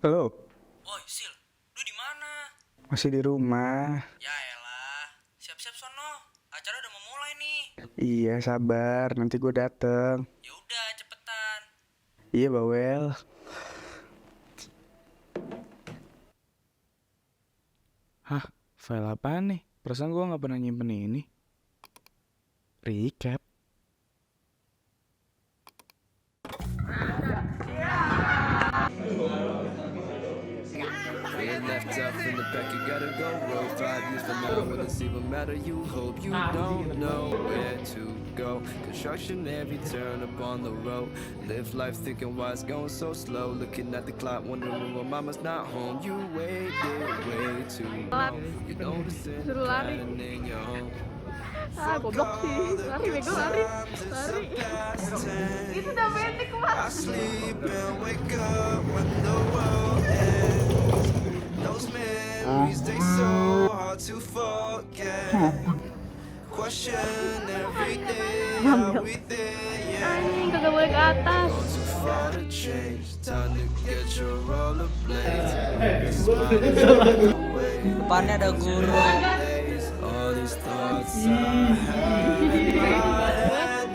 Halo, Woi, Sil, lu di mana? masih di rumah. Ya elah, siap-siap sono. Acara udah mau mulai nih. Iya, sabar, nanti gue dateng. Ya udah, cepetan. Iya, Bawel. Hah, file apaan nih? Perasaan gue nggak pernah nyimpen ini. Recap. Feeling left out from the back, you gotta go. Roll 5 years from now, will it even matter? You hope you don't know where to go. Construction every turn upon the road. Live life thinking why it's going so slow. Looking at the clock, wondering why mama's not home. You waited way too long. You notice it in your home. Goblok sih, lari bego lari itu udah pendek kemarin. Sleep and wake up when the world ends. Those memories, they so hard to forget. Question every day, are we there yet? Anjing kagak boleh ke atas. Too far to change, time to get your rollerblades. Depannya ada guru. All these thoughts I have in my head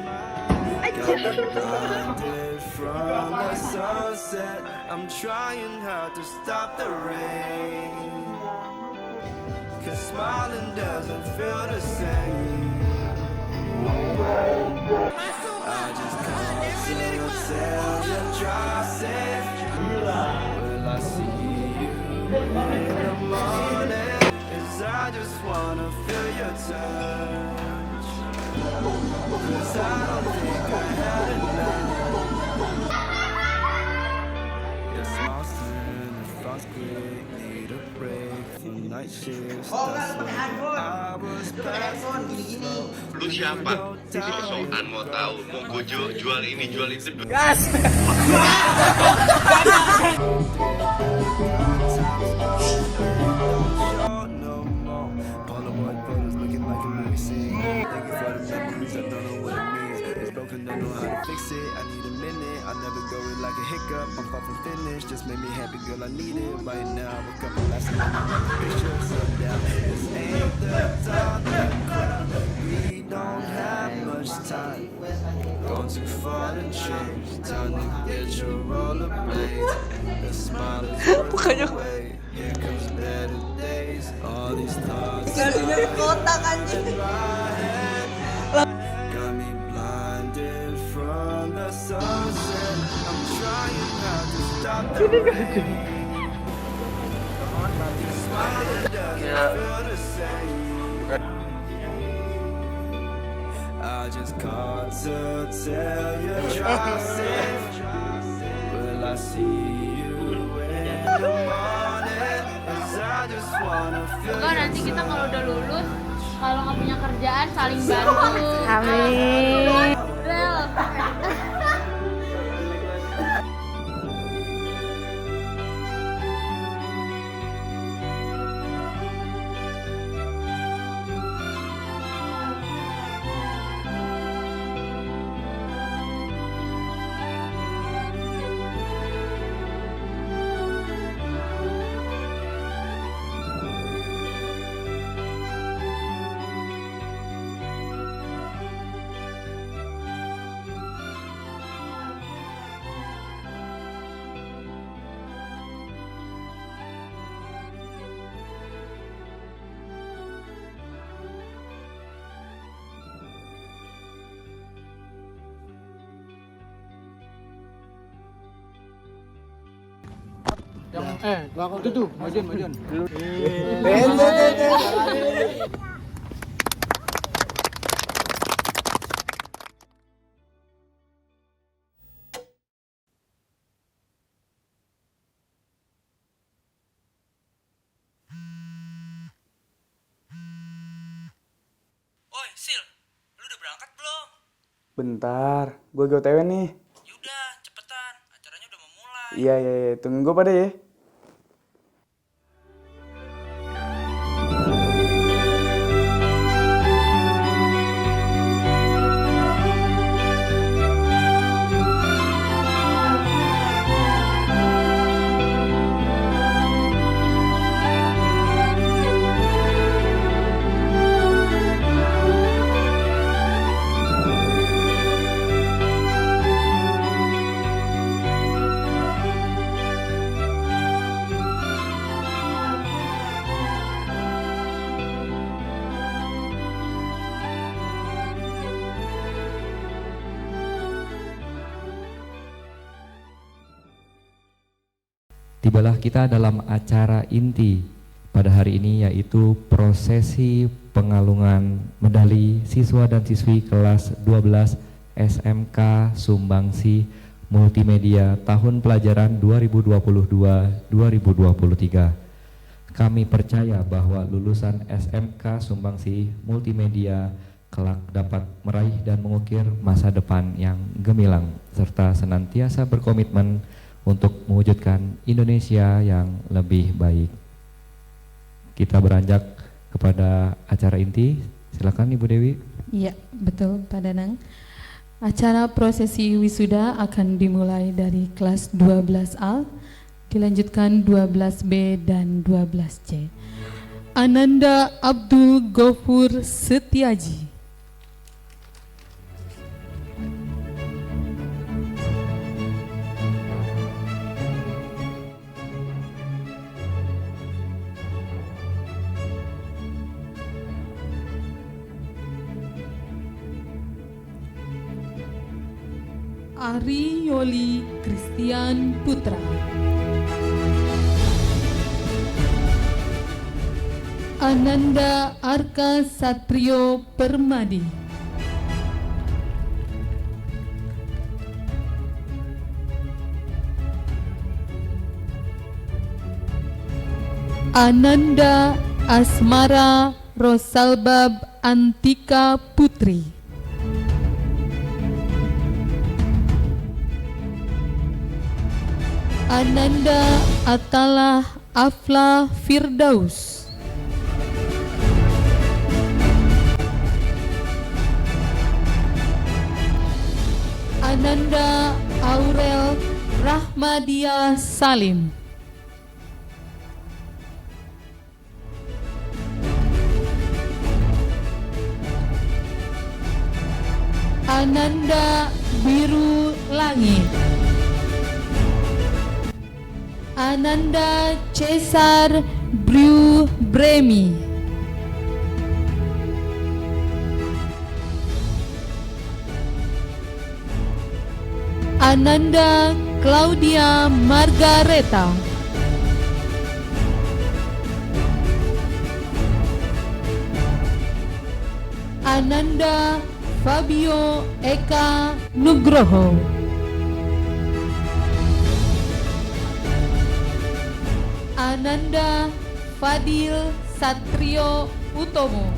got me blinded from the sunset. I'm trying hard to stop the rain, 'cause smiling doesn't feel the same. I just called to tell you drive safe. Will I see you in the morning? 'Cause I just wanna feel your touch. 'Cause I don't think I had enough. Your smiles turn the thoughts quick. Need a break from night shifts. That's when I was past slow. Lu siapa? Sok-sokan mau tahu, mau gojo jual ini jual itu. No more Polaroid photos looking like a movie scene. Thank you for the memories, I don't know what it means. It's broken, I know how to fix it. I need a minute, I'll never go it like a hiccup. I'm far from finished, just made me happy, girl, I need it right now. A couple last night, pictures up down. This ain't the time to cry. We don't have much time. Gone too far to change. Time to get your rollerblades. The smile is worth the wait. Here comes better days. All these thoughts in my head got me blinded from the sunset. I'm trying not to stop the rain. Smiling doesn't feel the same. I just called to tell you drive safe. Will I see you in the morning? 'Cause I just wanna feel Semoga nanti kita kalau udah lulus, kalau nggak punya kerjaan saling bantu. Amin. Rel. Belakang itu tuh, majuan. Woi, Sil, lu udah berangkat belum? Bentar, gue GOTW nih. Yaudah, cepetan. Acaranya udah mau mulai. Iya, tunggu pada ya. tibalah kita dalam acara inti pada hari ini, yaitu prosesi pengalungan medali siswa dan siswi kelas 12 SMK Sumbangsi Multimedia tahun pelajaran 2022-2023. Kami percaya bahwa lulusan SMK Sumbangsi Multimedia kelak dapat meraih dan mengukir masa depan yang gemilang serta senantiasa berkomitmen untuk mewujudkan Indonesia yang lebih baik. Kita beranjak kepada acara inti. Silakan Ibu Dewi. Iya, betul Pak Danang. Acara prosesi wisuda akan dimulai dari kelas 12A, dilanjutkan 12B dan 12C. Ananda Abdul Gofur Setiaji. Ari Yoli Christian Putra. Ananda Arka Satrio Permadi. Ananda Asmara Rosalbab Antika Putri. Ananda Atalah Afla Firdaus. Ananda Aurel Rahmadia Salim. Ananda Biru Langit. Ananda Cesar Bru Bremi. Ananda Claudia Margareta. Ananda Fabio Eka Nugroho. Ananda Fadil Satrio Utomo.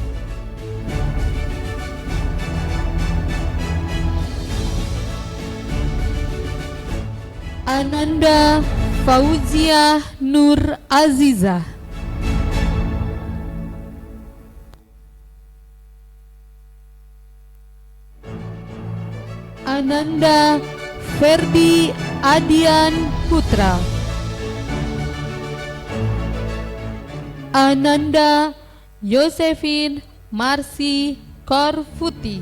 Ananda Fauzia Nur Aziza. Ananda Ferdi Adian Putra. Ananda Yosefin Marsi Korfuti.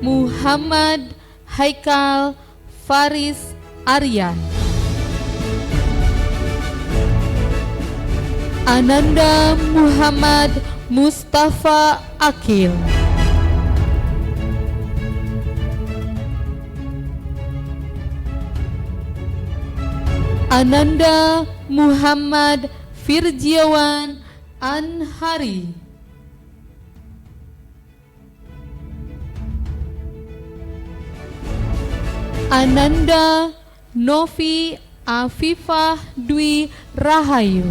Muhammad Haikal Faris Aryan. Ananda Muhammad Mustafa Akil. Ananda Muhammad Firjiawan Anhari. Ananda Novi Afifah Dwi Rahayu.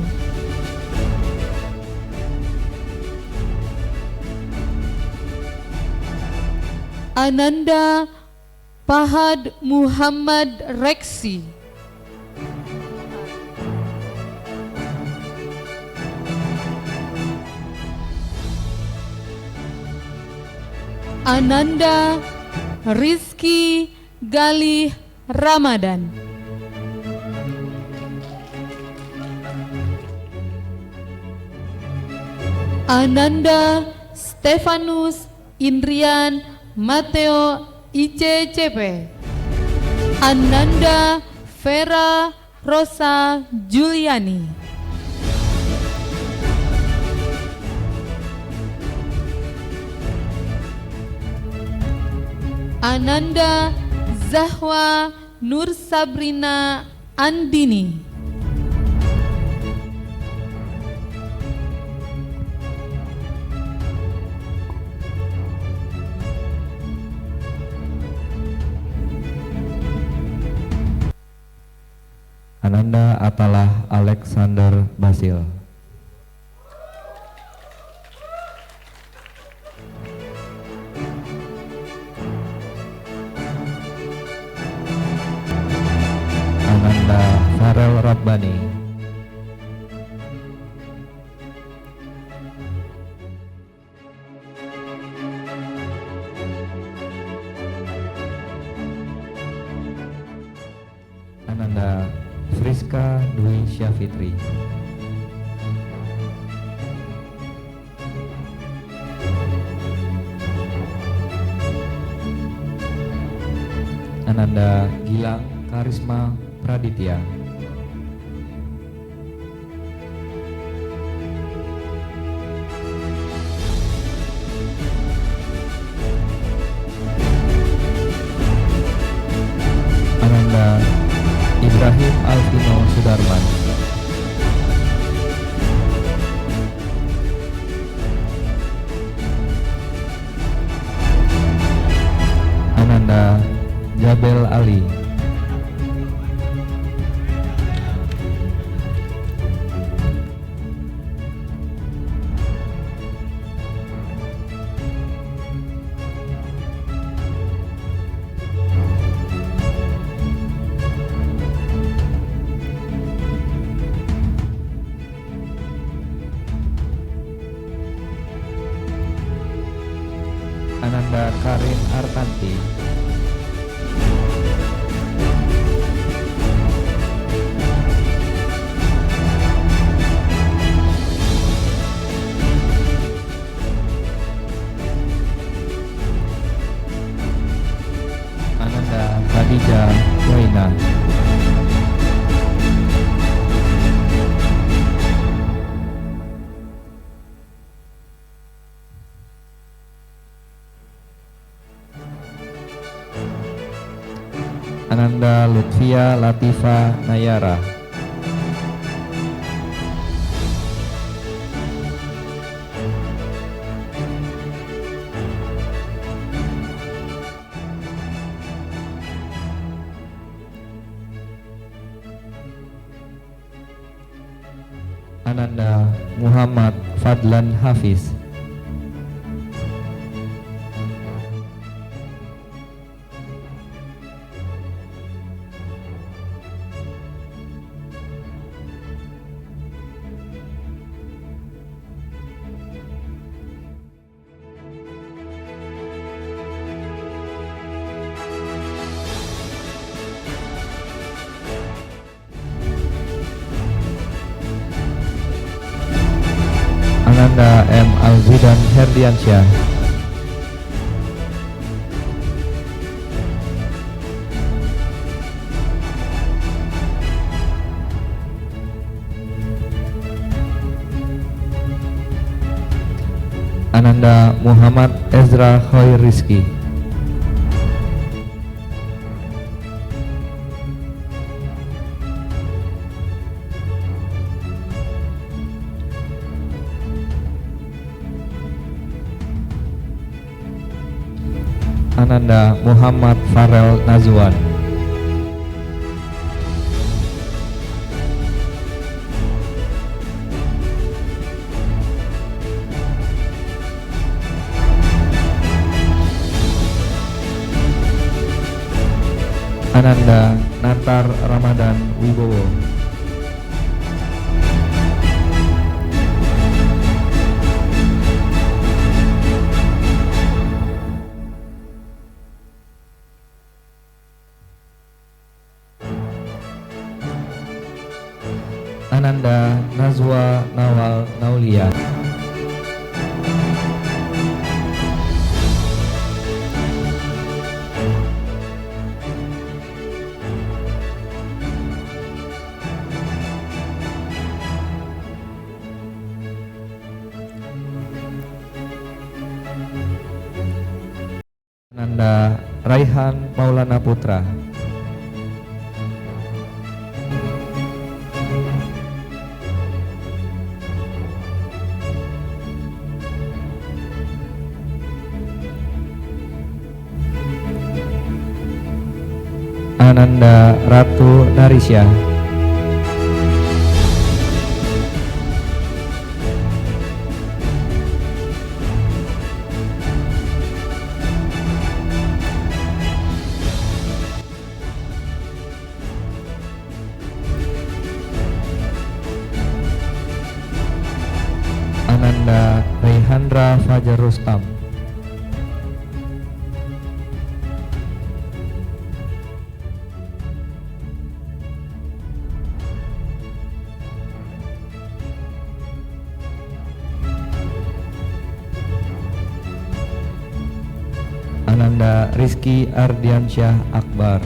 Ananda Pahad Muhammad Reksi. Ananda Rizky Galih Ramadan. Ananda Stefanus Indrian Mateo ICCP. Ananda Vera Rosa Juliani. Ananda Zahwa Nur Sabrina Andini. Ananda Atalah Alexander Basil. Ananda Farel Rabbani. Ananda Friska Dwi Syafitri. Ananda Gilang Karisma Praditya. Ananda Ibrahim Alvino Sudarman. Ananda Jabel Ali. Ananda Karin Artanti. Ananda Khadijah Waina. Ananda Lutfia Latifa Nayara. Ananda Muhammad Fadlan Hafiz. Ananda M. Alzidan Herdiansyah. Ananda Muhammad Ezra Khoiriski. Ananda Muhammad Farel Nazwan. Ananda Natar Ramadan Wibowo. Ananda Nazwa Nawal Naulia. Ananda Rai Raihan Maulana Putra. Ananda Ratu Narisya. Ananda Raihandra Fajar Rustam. Ananda Rizky Ardiansyah Akbar.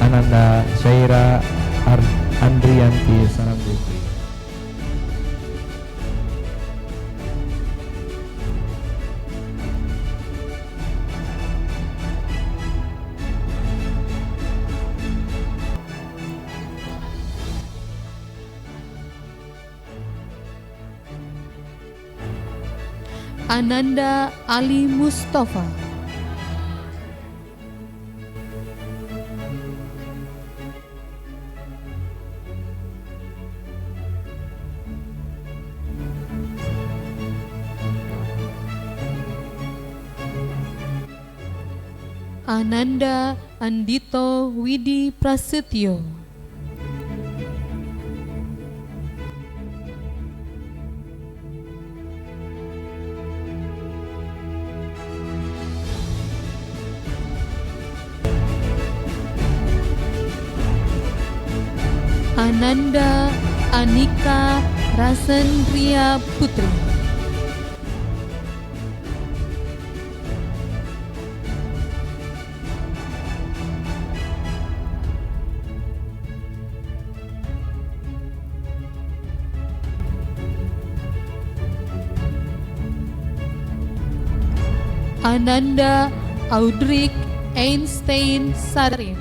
Ananda Syaira Andrianti Sarambukri. Ananda Ali Mustafa. Ananda Andito Widi Prasetyo. Ananda Anika Rasendria Putri. Ananda Audrik Einstein Sarin.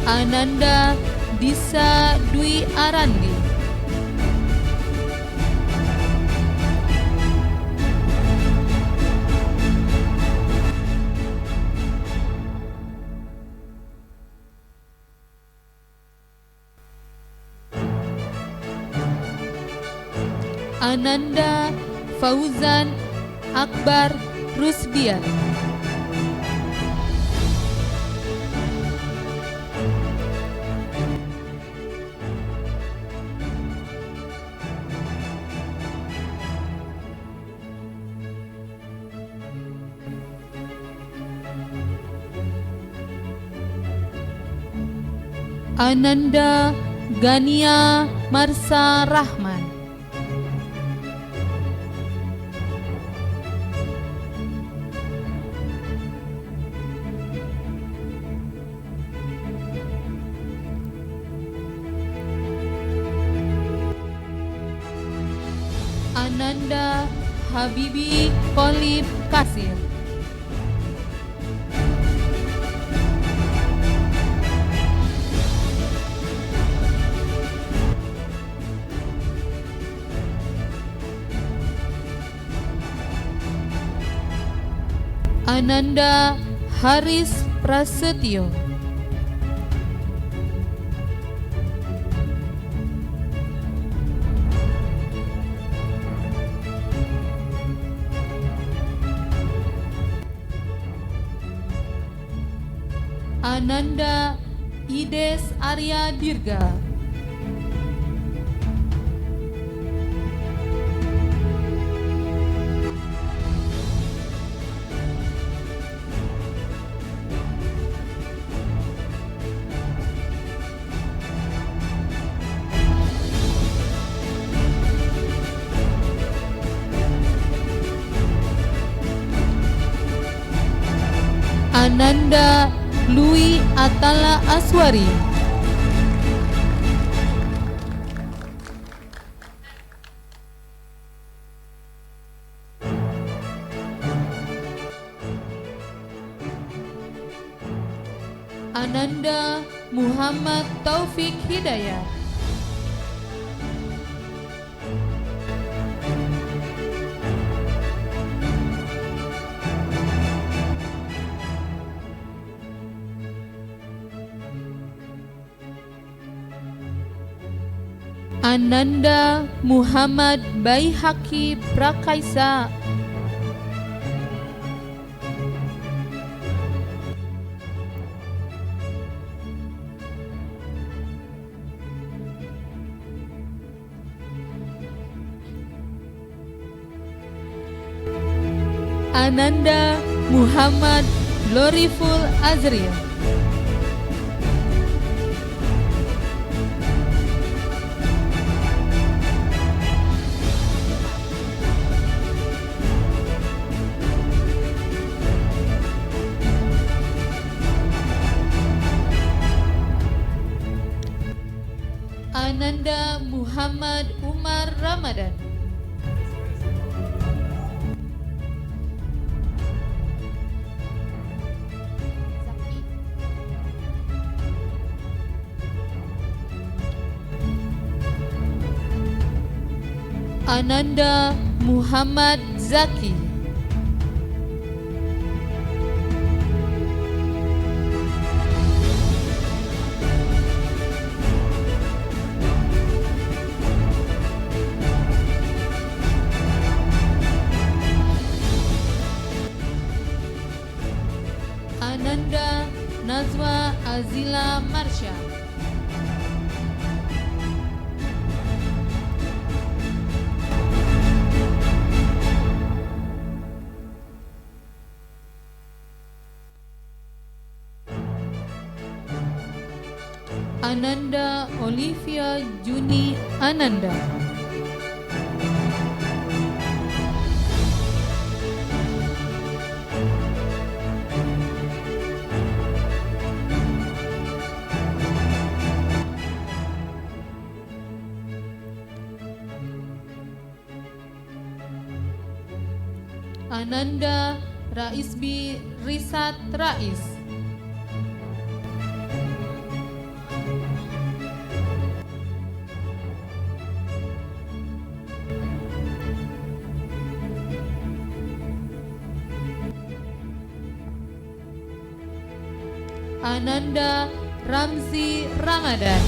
Ananda Disa Dwi Arandi. Ananda Fauzan Akbar Rusdian. Ananda Gania Marsa Rahman. Ananda Habibi Khalid Kasir. Ananda Haris Prasetyo. Ananda Ides Arya Dirga. Ananda Lui Atala Aswari. Ananda Muhammad Taufik Hidayat. Ananda Muhammad Baihaki Prakaisa. Ananda Muhammad Gloriful Azril. Ananda Muhammad Umar Ramadan. Ananda Muhammad Zaki. Ananda Nazwa Azila Marsha. Ananda Olivia Juni Ananda. Ananda Raisbi Risat Rais. Ananda Ramzi Ramadan.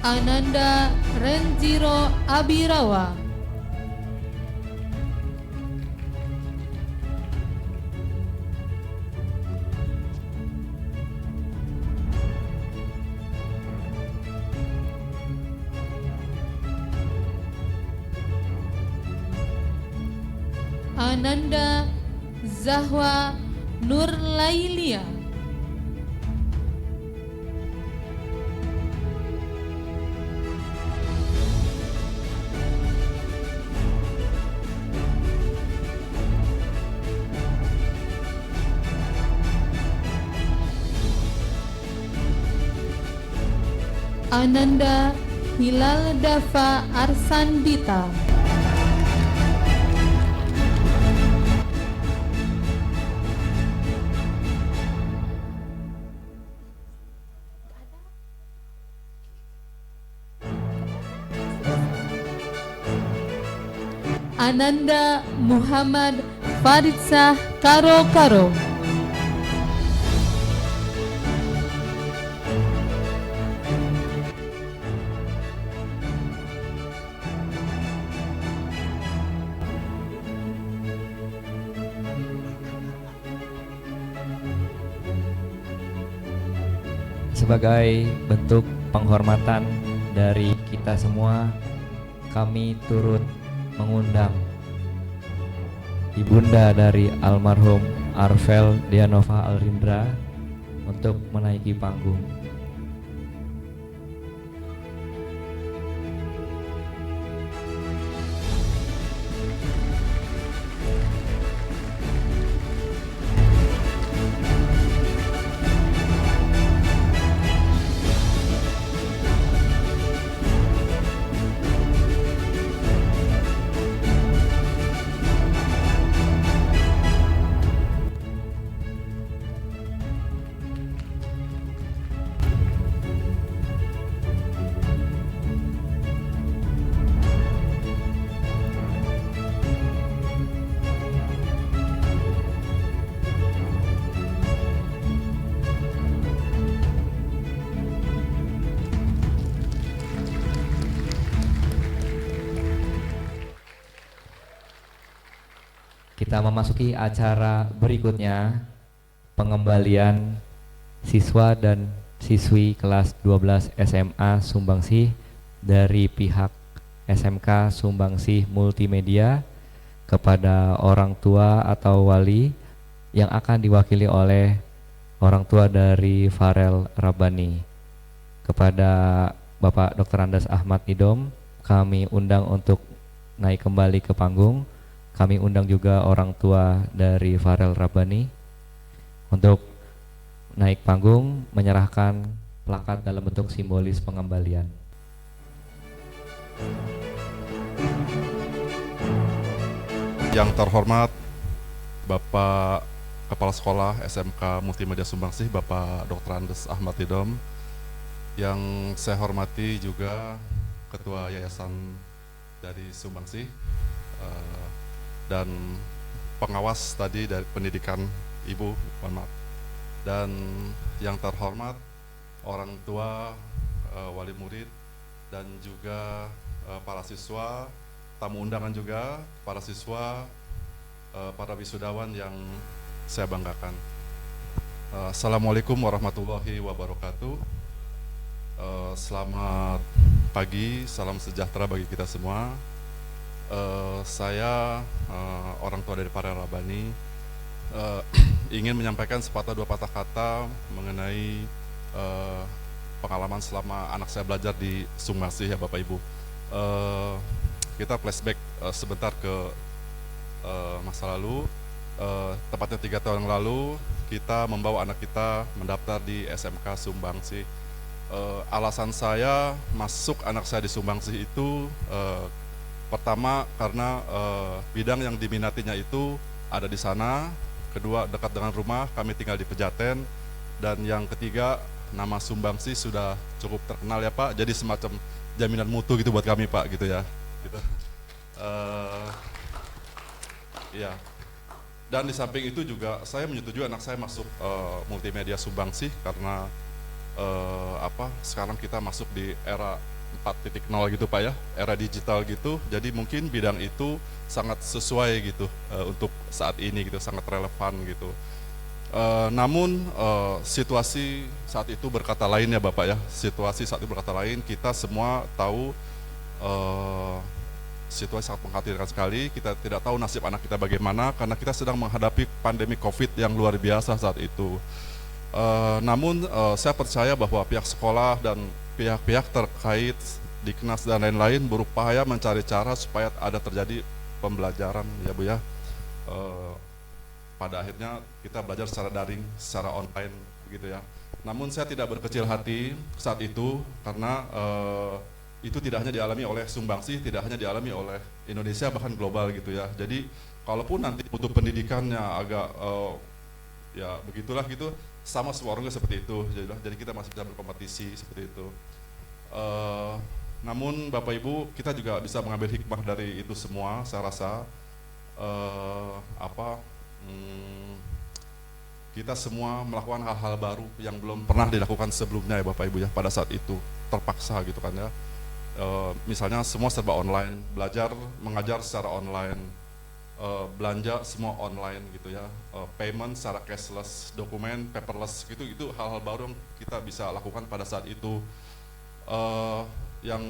Ananda Renjiro Abirawa. Ananda Zahwa Nurlailia. Ananda Hilal Dafa Arsandita. Ananda Muhammad Faridsah Karo Karo. Sebagai bentuk penghormatan dari kita semua, kami turut mengundang ibunda dari almarhum Arvel Dianova Alrindra untuk menaiki panggung. Kita memasuki acara berikutnya, pengembalian siswa dan siswi kelas 12 SMA Sumbangsih dari pihak SMK Sumbangsih Multimedia kepada orang tua atau wali yang akan diwakili oleh orang tua dari Farel Rabbani. Kepada Bapak Dr. Andes Ahmad Idom kami undang untuk naik kembali ke panggung. Kami undang juga orang tua dari Farel Rabbani untuk naik panggung menyerahkan plakat dalam bentuk simbolis pengembalian. Yang terhormat Bapak Kepala Sekolah SMK Multimedia Sumbangsih, Bapak Dr. Andes Ahmad Idom. Yang saya hormati juga Ketua Yayasan dari Sumbangsih, dan pengawas tadi dari pendidikan Ibu, mohon maaf. Dan yang terhormat orang tua, wali murid, dan juga para siswa, tamu undangan juga, para siswa, para wisudawan yang saya banggakan. Assalamualaikum warahmatullahi wabarakatuh. Selamat pagi, salam sejahtera bagi kita semua. Saya orang tua dari Farel Rabbani ingin menyampaikan sepatah dua patah kata mengenai pengalaman selama anak saya belajar di Sumbangsih ya Bapak Ibu. Kita flashback sebentar ke masa lalu. Tepatnya 3 tahun yang lalu kita membawa anak kita mendaftar di SMK Sumbangsih. Alasan saya masuk anak saya di Sumbangsih itu pertama karena bidang yang diminatinya itu ada di sana, kedua dekat dengan rumah, kami tinggal di Pejaten, dan yang ketiga nama Sumbangsih sudah cukup terkenal ya Pak, jadi semacam jaminan mutu gitu buat kami Pak gitu ya. Gitu. Ya. Dan di samping itu juga saya menyetujui anak saya masuk multimedia Sumbangsih karena sekarang kita masuk di era 4.0 gitu Pak ya, era digital gitu, jadi mungkin bidang itu sangat sesuai gitu untuk saat ini gitu, sangat relevan gitu. Namun situasi saat itu berkata lain ya Bapak ya, situasi saat itu berkata lain, kita semua tahu situasi sangat mengkhawatirkan sekali, kita tidak tahu nasib anak kita bagaimana karena kita sedang menghadapi pandemi COVID yang luar biasa saat itu. Namun saya percaya bahwa pihak sekolah dan pihak-pihak terkait Diknas dan lain-lain berupaya mencari cara supaya ada terjadi pembelajaran ya Bu ya. Pada akhirnya kita belajar secara daring, secara online begitu ya. Namun saya tidak berkecil hati saat itu karena itu tidak hanya dialami oleh Sumbangsih, tidak hanya dialami oleh Indonesia, bahkan global gitu ya. Jadi kalaupun nanti mutu pendidikannya agak ya begitulah gitu, sama semua orang seperti itu, jadi kita masih bisa berkompetisi seperti itu. Namun Bapak Ibu, kita juga bisa mengambil hikmah dari itu semua. Saya rasa kita semua melakukan hal-hal baru yang belum pernah dilakukan sebelumnya ya Bapak Ibu ya, pada saat itu terpaksa gitu kan ya. Misalnya semua serba online, belajar mengajar secara online, belanja semua online gitu ya, payment secara cashless, dokumen paperless gitu, itu hal-hal baru yang kita bisa lakukan pada saat itu. Yang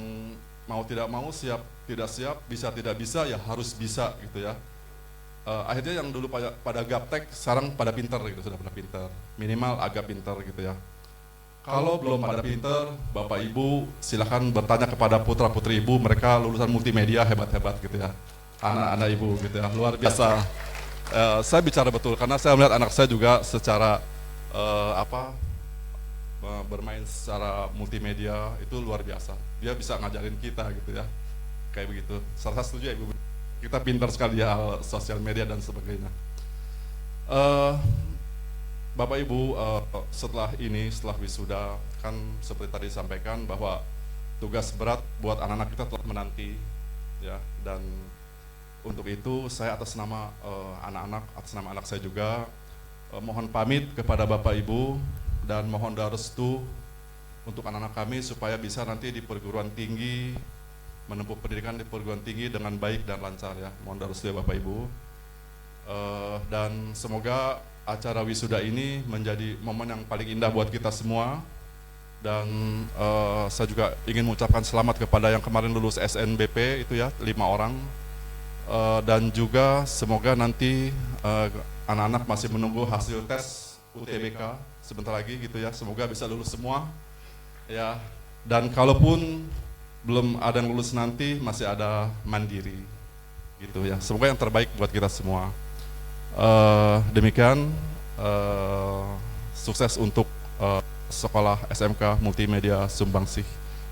mau tidak mau, siap tidak siap, bisa tidak bisa ya harus bisa gitu ya. akhirnya yang dulu pada gaptek sekarang pada pinter gitu, sudah pada pinter, minimal agak pinter gitu ya. Kalau belum pada pinter, Bapak Ibu silakan bertanya kepada putra-putri Ibu, mereka lulusan multimedia hebat-hebat gitu ya. Anak-anak Ibu gitu ya, luar biasa. Saya bicara betul karena saya melihat anak saya juga secara bermain secara multimedia itu luar biasa. Dia bisa ngajarin kita gitu ya, kayak begitu. Saya setuju ya Ibu, kita pintar sekali ya hal sosial media dan sebagainya. Bapak Ibu, setelah wisuda kan seperti tadi disampaikan bahwa tugas berat buat anak-anak kita telah menanti ya, dan untuk itu saya atas nama anak saya juga mohon pamit kepada Bapak Ibu dan mohon doa restu untuk anak-anak kami supaya bisa nanti di perguruan tinggi menempuh pendidikan di perguruan tinggi dengan baik dan lancar ya. Mohon doa restu ya Bapak Ibu. Dan semoga acara wisuda ini menjadi momen yang paling indah buat kita semua. Dan saya juga ingin mengucapkan selamat kepada yang kemarin lulus SNBP itu ya, 5 orang. Dan juga semoga nanti anak-anak masih menunggu hasil tes UTBK sebentar lagi gitu ya. Semoga bisa lulus semua ya. Dan kalaupun belum ada yang lulus nanti masih ada mandiri gitu ya. Semoga yang terbaik buat kita semua. Demikian sukses untuk sekolah SMK Multimedia Sumbangsih.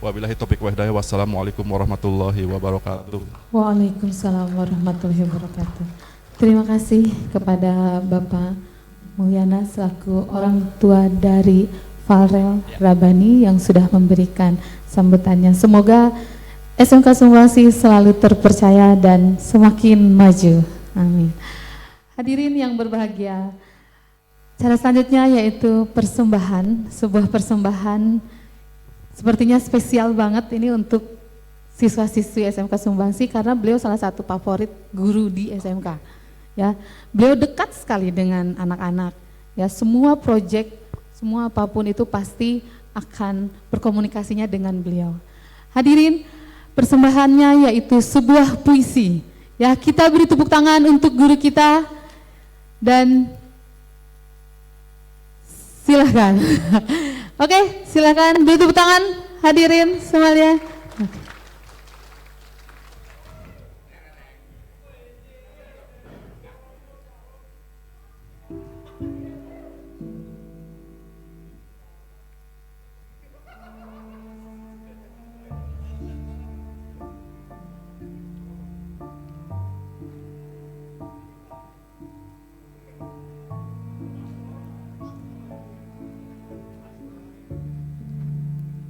Wabillahi taufiq wa hidayah. Wassalamualaikum warahmatullahi wabarakatuh. Waalaikumsalam warahmatullahi wabarakatuh. Terima kasih kepada Bapak Mulyana selaku orang tua dari Farel Rabbani yang sudah memberikan sambutannya. Semoga SMK Sumbangsih selalu terpercaya dan semakin maju. Amin. Hadirin yang berbahagia, cara selanjutnya yaitu persembahan, sebuah persembahan sepertinya spesial banget ini untuk siswa-siswi SMK Sumbangsih karena beliau salah satu favorit guru di SMK. Ya, beliau dekat sekali dengan anak-anak. Ya, semua proyek, semua apapun itu pasti akan berkomunikasinya dengan beliau. Hadirin, persembahannya yaitu sebuah puisi. Ya, kita beri tepuk tangan untuk guru kita dan silahkan. Oke, silahkan beri tepuk tangan hadirin semuanya.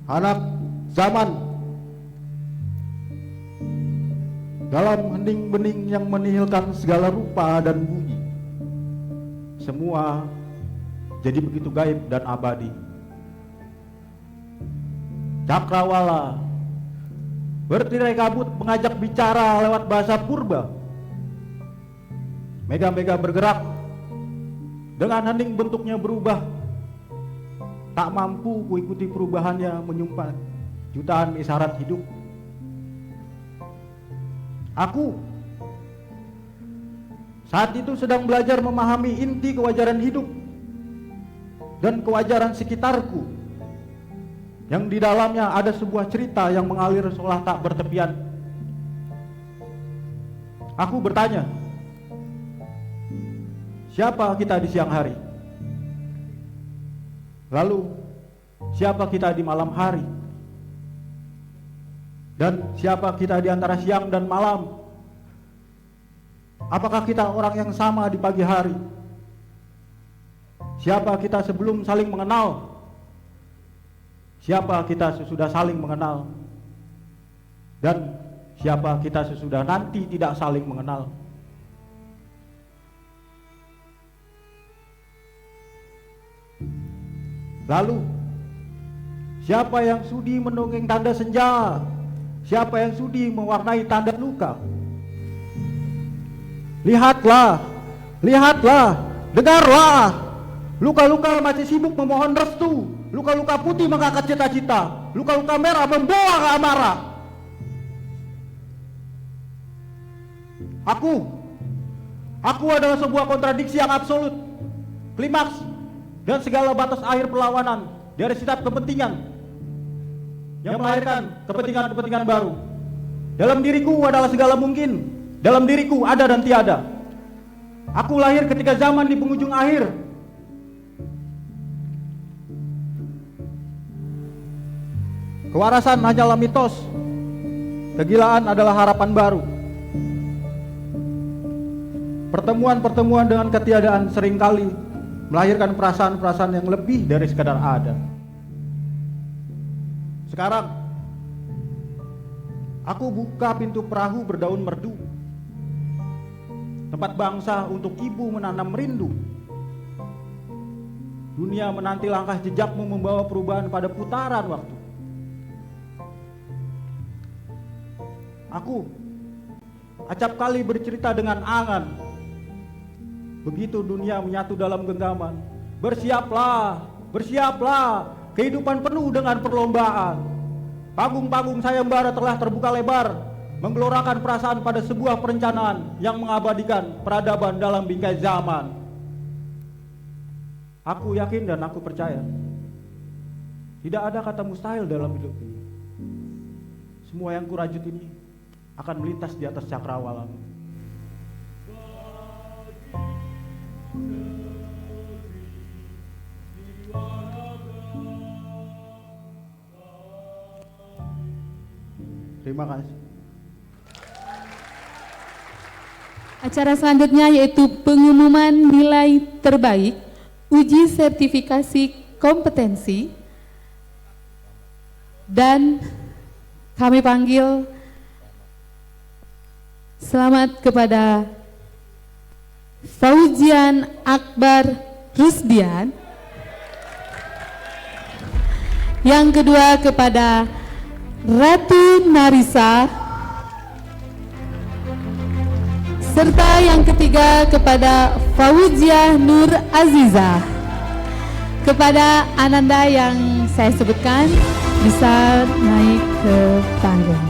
Anak zaman dalam hening bening yang menihilkan segala rupa dan bunyi, semua jadi begitu gaib dan abadi. Cakrawala bertirai kabut mengajak bicara lewat bahasa purba. Mega-mega bergerak dengan hening bentuknya berubah. Tak mampu kuikuti perubahannya menyumpah jutaan isyarat hidup. Aku saat itu sedang belajar memahami inti kewajaran hidup dan kewajaran sekitarku yang di dalamnya ada sebuah cerita yang mengalir seolah tak bertepian. Aku bertanya, siapa kita di siang hari? Lalu, siapa kita di malam hari? Dan siapa kita di antara siang dan malam? Apakah kita orang yang sama di pagi hari? Siapa kita sebelum saling mengenal? Siapa kita sesudah saling mengenal? Dan siapa kita sesudah nanti tidak saling mengenal? Lalu, siapa yang sudi mendongeng tanda senja? Siapa yang sudi mewarnai tanda luka? Lihatlah, lihatlah, dengarlah. Luka-luka masih sibuk memohon restu. Luka-luka putih mengangkat cita-cita. Luka-luka merah membawa amarah. Aku adalah sebuah kontradiksi yang absolut, klimaks, dan segala batas akhir perlawanan dari setiap kepentingan yang melahirkan kepentingan-kepentingan baru. Dalam diriku adalah segala mungkin, dalam diriku ada dan tiada. Aku lahir ketika zaman di penghujung akhir. Kewarasan hanyalah mitos, kegilaan adalah harapan baru. Pertemuan-pertemuan dengan ketiadaan seringkali melahirkan perasaan-perasaan yang lebih dari sekadar ada. Sekarang, aku buka pintu perahu berdaun merdu, tempat bangsa untuk ibu menanam rindu. Dunia menanti langkah jejakmu membawa perubahan pada putaran waktu. Aku acap kali bercerita dengan angan. Begitu dunia menyatu dalam genggaman. Bersiaplah, bersiaplah, kehidupan penuh dengan perlombaan. Panggung-panggung sayembara telah terbuka lebar, menggelorakan perasaan pada sebuah perencanaan yang mengabadikan peradaban dalam bingkai zaman. Aku yakin dan aku percaya, tidak ada kata mustahil dalam hidup ini. Semua yang kurajut ini akan melintas di atas cakrawala. Terima kasih. Acara selanjutnya yaitu pengumuman nilai terbaik uji sertifikasi kompetensi, dan kami panggil selamat kepada Fauzian Akbar Rusdian. Yang kedua kepada Ratu Narisa, serta yang ketiga kepada Fauziah Nur Aziza. Kepada Ananda yang saya sebutkan bisa naik ke panggung.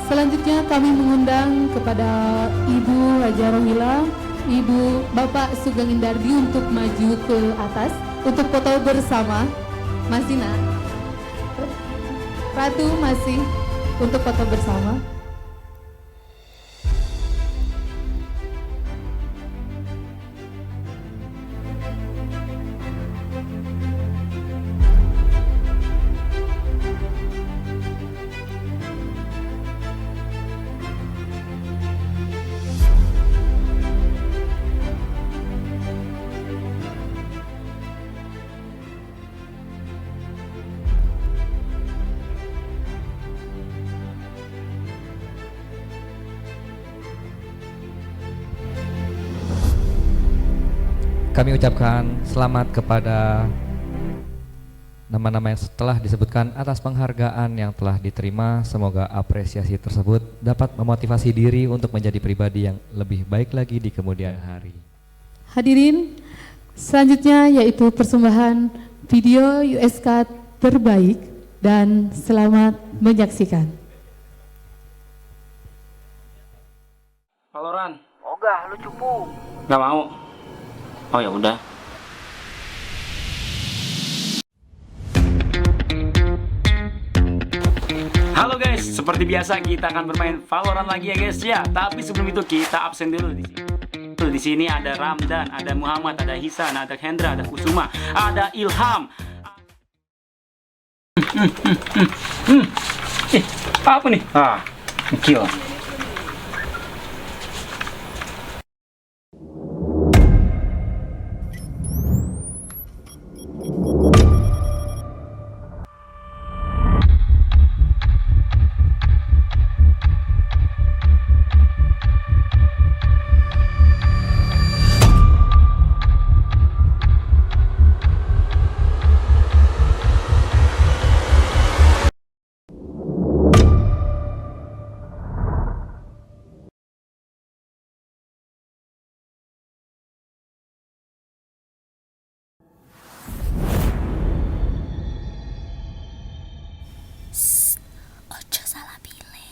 Selanjutnya kami mengundang kepada Ibu Haja Rohila, Ibu Bapak Sugeng Indardi untuk maju ke atas untuk foto bersama. Masih nak? Ratu masih untuk foto bersama. Kami ucapkan selamat kepada nama-nama yang telah disebutkan atas penghargaan yang telah diterima. Semoga apresiasi tersebut dapat memotivasi diri untuk menjadi pribadi yang lebih baik lagi di kemudian hari. Hadirin, selanjutnya yaitu persembahan video USK terbaik dan selamat menyaksikan. Valoran. Ogah, lu cupu. Gak mau. Oh ya udah. Halo guys, seperti biasa kita akan bermain Valorant lagi ya guys ya. Tapi sebelum itu kita absen dulu di sini. Di sini ada Ramdan, ada Muhammad, ada Hisan, ada Hendra, ada Kusuma, ada Ilham. Apa nih? Kill. Ojo salah pilih.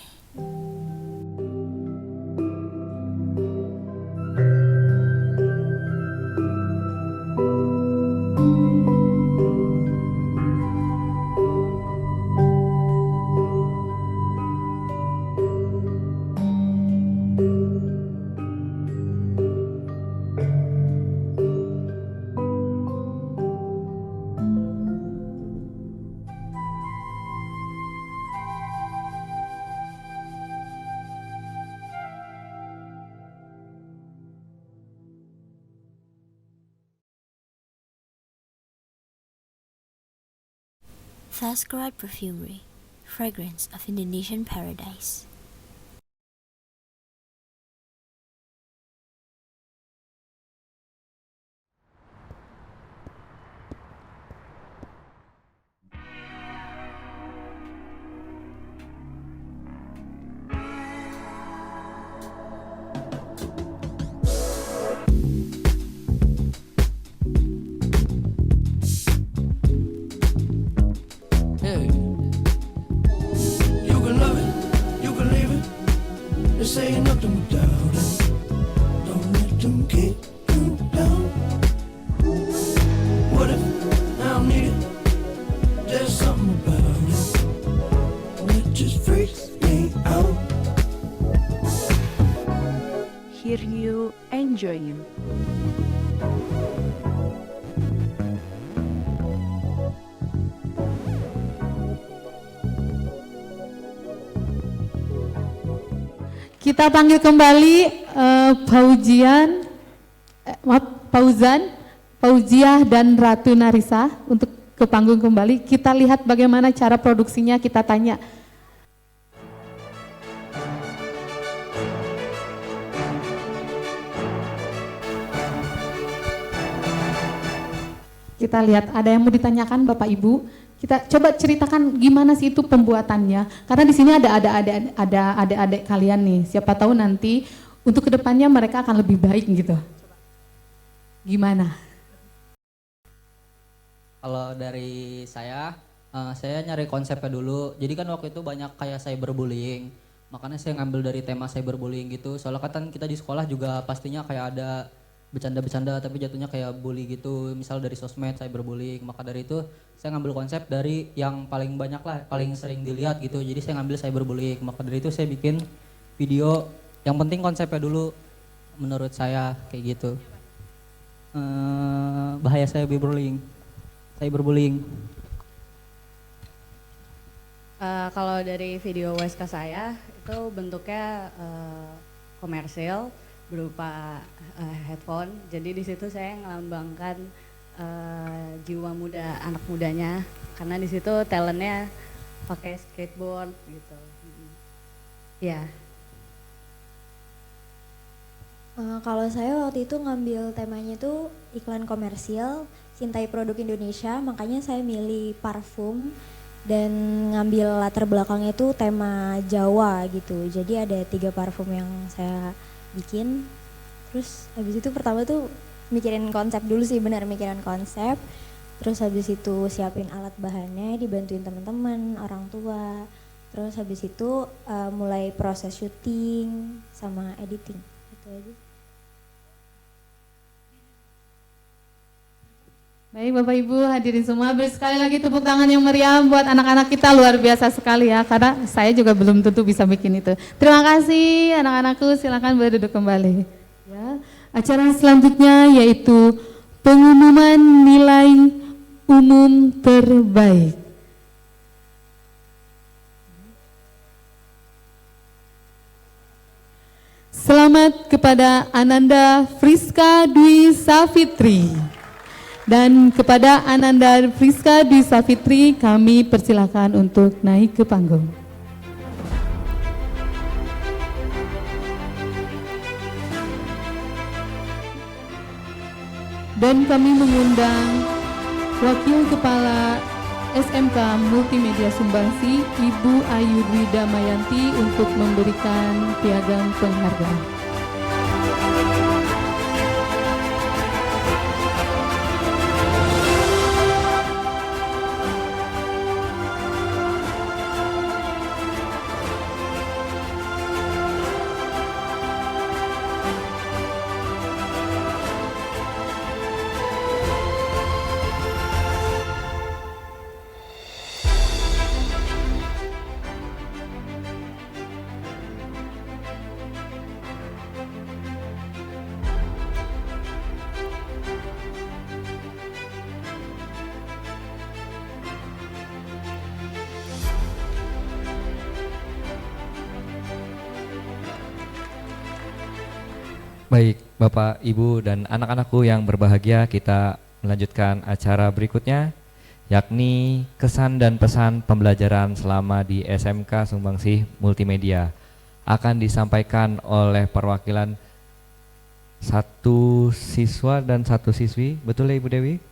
Fastgrad Perfumery, fragrance of Indonesian paradise. Hey, you can love it, you can leave it. This ain't nothing without it. Don't let them get you down. What if I don't need it? There's something about it that just freaks me out. Hear you enjoying. Kita panggil kembali Fauziah dan Ratu Narisa untuk ke panggung kembali. Kita lihat bagaimana cara produksinya, kita tanya. Kita lihat ada yang mau ditanyakan Bapak Ibu. Kita coba ceritakan gimana sih itu pembuatannya. Karena di sini ada adik-adik kalian nih. Siapa tahu nanti untuk kedepannya mereka akan lebih baik gitu. Gimana? Kalau dari saya nyari konsepnya dulu. Jadi kan waktu itu banyak kayak cyberbullying. Makanya saya ngambil dari tema cyberbullying gitu. Soalnya kan kita di sekolah juga pastinya kayak ada bercanda-bercanda tapi jatuhnya kayak bully gitu. Misal dari sosmed, cyberbullying. Maka dari itu saya ngambil konsep dari yang paling banyak lah, paling sering dilihat gitu. Jadi saya ngambil cyberbullying. Maka dari itu saya bikin video. Yang penting konsepnya dulu menurut saya kayak gitu. Bahaya cyberbullying. Kalau dari video WSK saya itu bentuknya komersil berupa headphone. Jadi di situ saya ngelambangkan jiwa muda anak mudanya karena di situ talentnya pakai skateboard gitu. Ya. Kalau saya waktu itu ngambil temanya itu iklan komersil, cintai produk Indonesia, makanya saya milih parfum dan ngambil latar belakangnya itu tema Jawa gitu. Jadi ada 3 parfum yang saya bikin. Terus habis itu pertama tuh mikirin konsep dulu sih, benar mikirin konsep. Terus habis itu siapin alat bahannya, dibantuin teman-teman, orang tua. Terus habis itu mulai proses syuting sama editing. Itu aja. Baik Bapak Ibu hadirin semua, beri sekali lagi tepuk tangan yang meriah buat anak-anak kita, luar biasa sekali ya, karena saya juga belum tentu bisa bikin itu. Terima kasih anak-anakku, silakan berduduk kembali. Ya, acara selanjutnya yaitu pengumuman nilai umum terbaik. Selamat kepada Ananda Friska Dwi Safitri. Dan kepada Ananda Friska Dwi Safitri kami persilakan untuk naik ke panggung. Dan kami mengundang Wakil Kepala SMK Multimedia Sumbangsi, Ibu Ayu Dwi Damayanti untuk memberikan piagam penghargaan. Baik, Bapak, Ibu, dan anak-anakku yang berbahagia, kita melanjutkan acara berikutnya, yakni kesan dan pesan pembelajaran selama di SMK Sumbangsih Multimedia. Akan disampaikan oleh perwakilan satu siswa dan satu siswi, betul ya Ibu Dewi?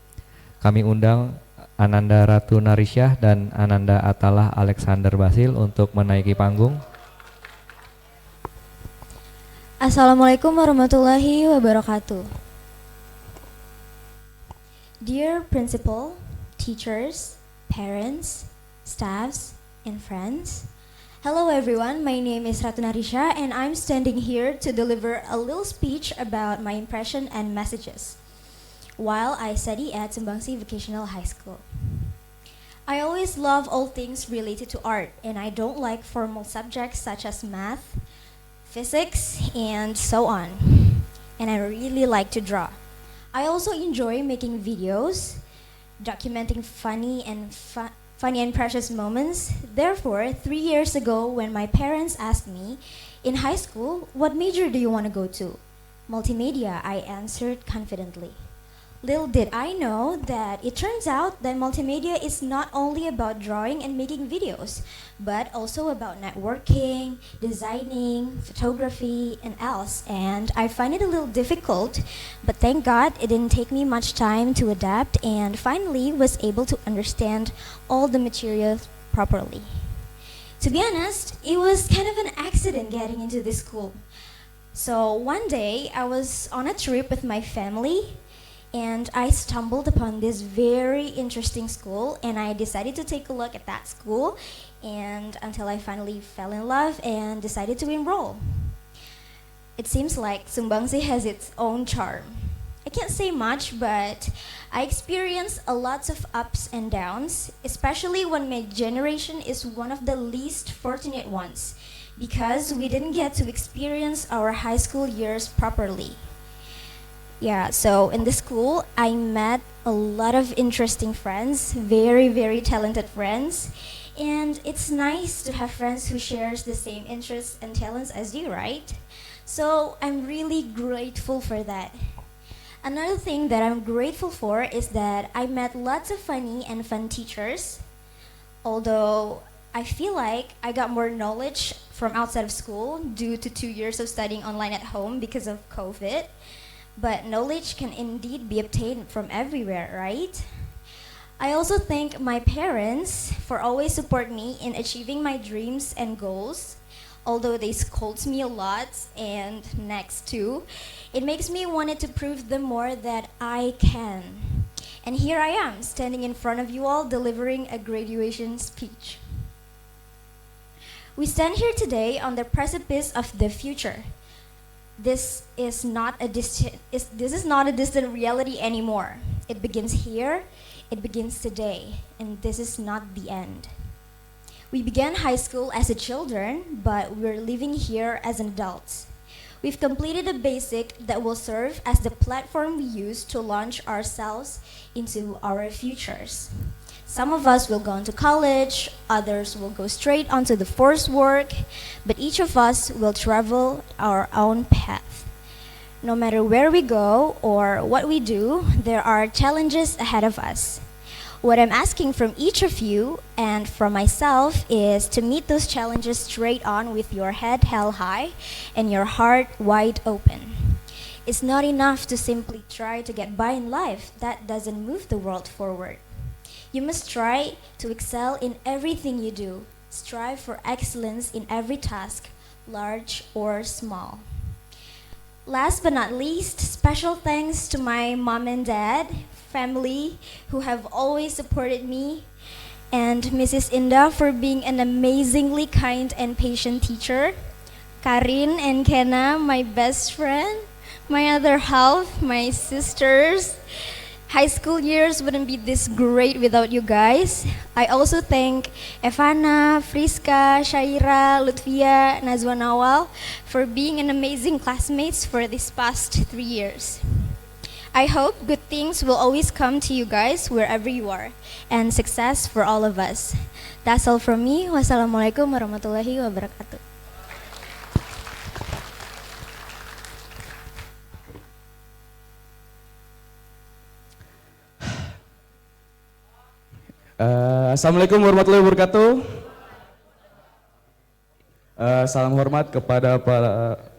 Kami undang Ananda Ratu Narisyah dan Ananda Atalah Alexander Basil untuk menaiki panggung. Assalamualaikum warahmatullahi wabarakatuh. Dear principal, teachers, parents, staffs, and friends. Hello everyone, my name is Ratu Narisha and I'm standing here to deliver a little speech about my impression and messages while I study at Sumbangsi Vocational High School. I always love all things related to art and I don't like formal subjects such as math, physics, and so on. And I really like to draw. I also enjoy making videos, documenting funny and precious moments. Therefore, 3 years ago when my parents asked me in high school, what major do you want to go to? Multimedia, I answered confidently. Little did I know that it turns out that multimedia is not only about drawing and making videos, but also about networking, designing, photography, and else. And I find it a little difficult, but thank God it didn't take me much time to adapt and finally was able to understand all the materials properly. To be honest, it was kind of an accident getting into this school. So one day I was on a trip with my family and I stumbled upon this very interesting school and I decided to take a look at that school and until I finally fell in love and decided to enroll. It seems like Sumbangsi has its own charm. I can't say much, but I experienced a lots of ups and downs, especially when my generation is one of the least fortunate ones because we didn't get to experience our high school years properly. Yeah, so in the school, I met a lot of interesting friends, very, very talented friends. And it's nice to have friends who shares the same interests and talents as you, right? So I'm really grateful for that. Another thing that I'm grateful for is that I met lots of funny and fun teachers. Although I feel like I got more knowledge from outside of school due to 2 years of studying online at home because of COVID. But knowledge can indeed be obtained from everywhere, right? I also thank my parents for always support me in achieving my dreams and goals. Although they scold me a lot and next too, it makes me wanted to prove them more that I can. And here I am, standing in front of you all, delivering a graduation speech. We stand here today on the precipice of the future. This is not a distant reality anymore. It begins here, it begins today, and this is not the end. We began high school as a children, but we're living here as an adults. We've completed a basic that will serve as the platform we use to launch ourselves into our futures. Some of us will go into college, others will go straight onto the forced work, but each of us will travel our own path. No matter where we go or what we do, there are challenges ahead of us. What I'm asking from each of you and from myself is to meet those challenges straight on with your head held high and your heart wide open. It's not enough to simply try to get by in life. That doesn't move the world forward. You must try to excel in everything you do. Strive for excellence in every task, large or small. Last but not least, special thanks to my mom and dad, family, who have always supported me, and Mrs. Indah for being an amazingly kind and patient teacher, Karin and Kenna, my best friend, my other half, my sisters. High school years wouldn't be this great without you guys. I also thank Evana, Friska, Shaira, Lutfia, Nazwa Nawal for being an amazing classmates for these past 3 years. I hope good things will always come to you guys wherever you are, and success for all of us. That's all from me. Wassalamualaikum warahmatullahi wabarakatuh. Assalamualaikum warahmatullahi wabarakatuh. Salam hormat kepada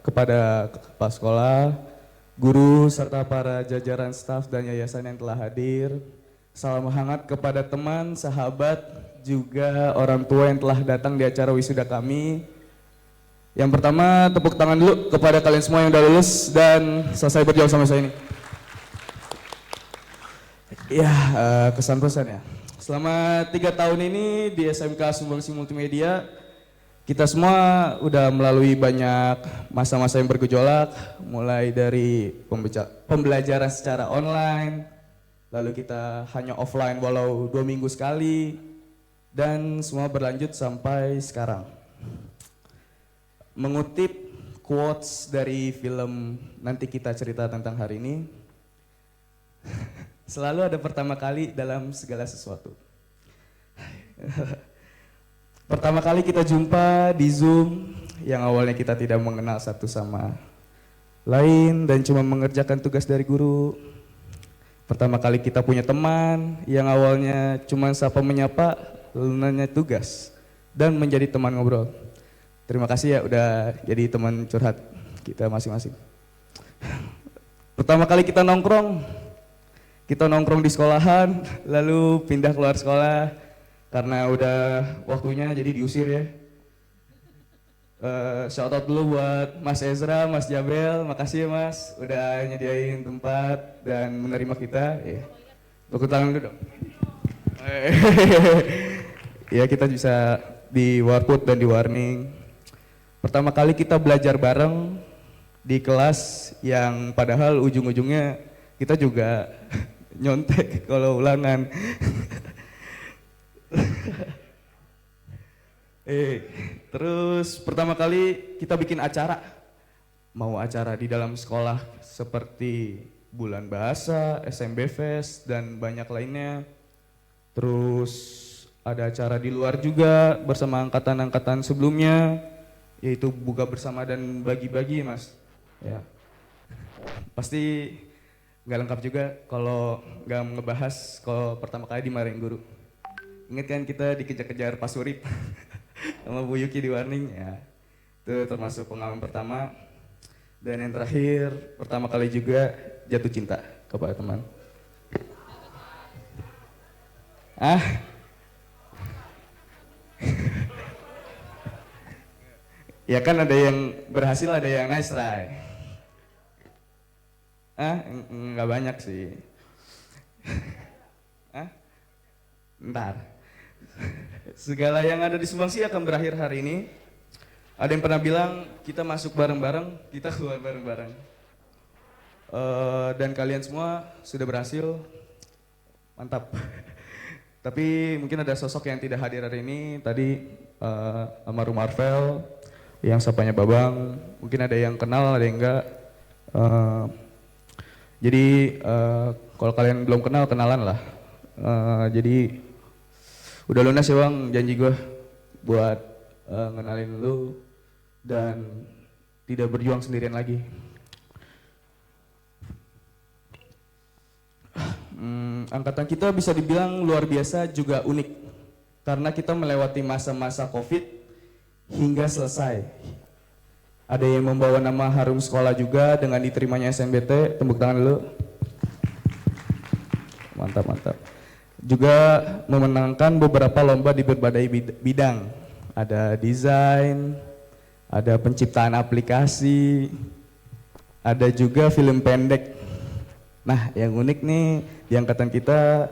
kepala sekolah, guru, serta para jajaran staf dan yayasan yang telah hadir. Salam hangat kepada teman, sahabat, juga orang tua yang telah datang di acara wisuda kami. Yang pertama, tepuk tangan dulu kepada kalian semua yang udah lulus dan selesai berjuang sama saya ini. Ya, kesan-pesan ya. Selama 3 tahun ini di SMK Sumbangsi Multimedia, kita semua udah melalui banyak masa-masa yang bergejolak, mulai dari pembelajaran secara online, lalu kita hanya offline walau 2 minggu sekali, dan semua berlanjut sampai sekarang. Mengutip quotes dari film Nanti Kita Cerita Tentang Hari Ini, selalu ada pertama kali dalam segala sesuatu. Pertama kali kita jumpa di Zoom yang awalnya kita tidak mengenal satu sama lain dan cuma mengerjakan tugas dari guru. Pertama kali kita punya teman yang awalnya cuma sapa menyapa lalu nanya tugas dan menjadi teman ngobrol. Terima kasih ya udah jadi teman curhat kita masing-masing. Pertama kali kita nongkrong di sekolahan, lalu pindah keluar sekolah karena udah waktunya jadi diusir ya. Shout out dulu buat Mas Ezra, Mas Jabel, makasih ya Mas udah nyediain tempat dan menerima kita. Tepuk tangan dulu dong. Ya kita bisa di Warput dan di Warning. Pertama kali kita belajar bareng di kelas yang padahal ujung-ujungnya kita juga nyontek kalau ulangan. Terus pertama kali kita bikin acara, mau acara di dalam sekolah seperti Bulan Bahasa, SMB Fest, dan banyak lainnya. Terus ada acara di luar juga bersama angkatan-angkatan sebelumnya, yaitu buka bersama dan bagi-bagi Mas. Ya, pasti nggak lengkap juga kalau nggak ngebahas kalau pertama kali dimarahin guru. Ingat kan kita dikejar-kejar Pak Surip sama Bu Yuki di Warning ya. Itu termasuk pengalaman pertama. Dan yang terakhir, pertama kali juga jatuh cinta kepada teman. Ya kan ada yang berhasil, ada yang nice try. Enggak banyak sih. Ntar. Segala yang ada di Sumbangsi akan berakhir hari ini. Ada yang pernah bilang kita masuk bareng-bareng, kita keluar bareng-bareng. Dan kalian semua sudah berhasil. Mantap. Tapi mungkin ada sosok yang tidak hadir hari ini. Tadi almarhum Marvel, yang sapanya Babang. Mungkin ada yang kenal, ada yang enggak. Jadi kalau kalian belum kenal, kenalan lah. Jadi udah lunas ya Bang, janji gue buat ngenalin lu dan tidak berjuang sendirian lagi. Angkatan kita bisa dibilang luar biasa juga unik karena kita melewati masa-masa COVID hingga selesai. Ada yang membawa nama harum sekolah juga dengan diterimanya SNBT, tepuk tangan dulu. Mantap, mantap. Juga memenangkan beberapa lomba di berbagai bidang. Ada desain, ada penciptaan aplikasi, ada juga film pendek. Nah, yang unik nih di angkatan kita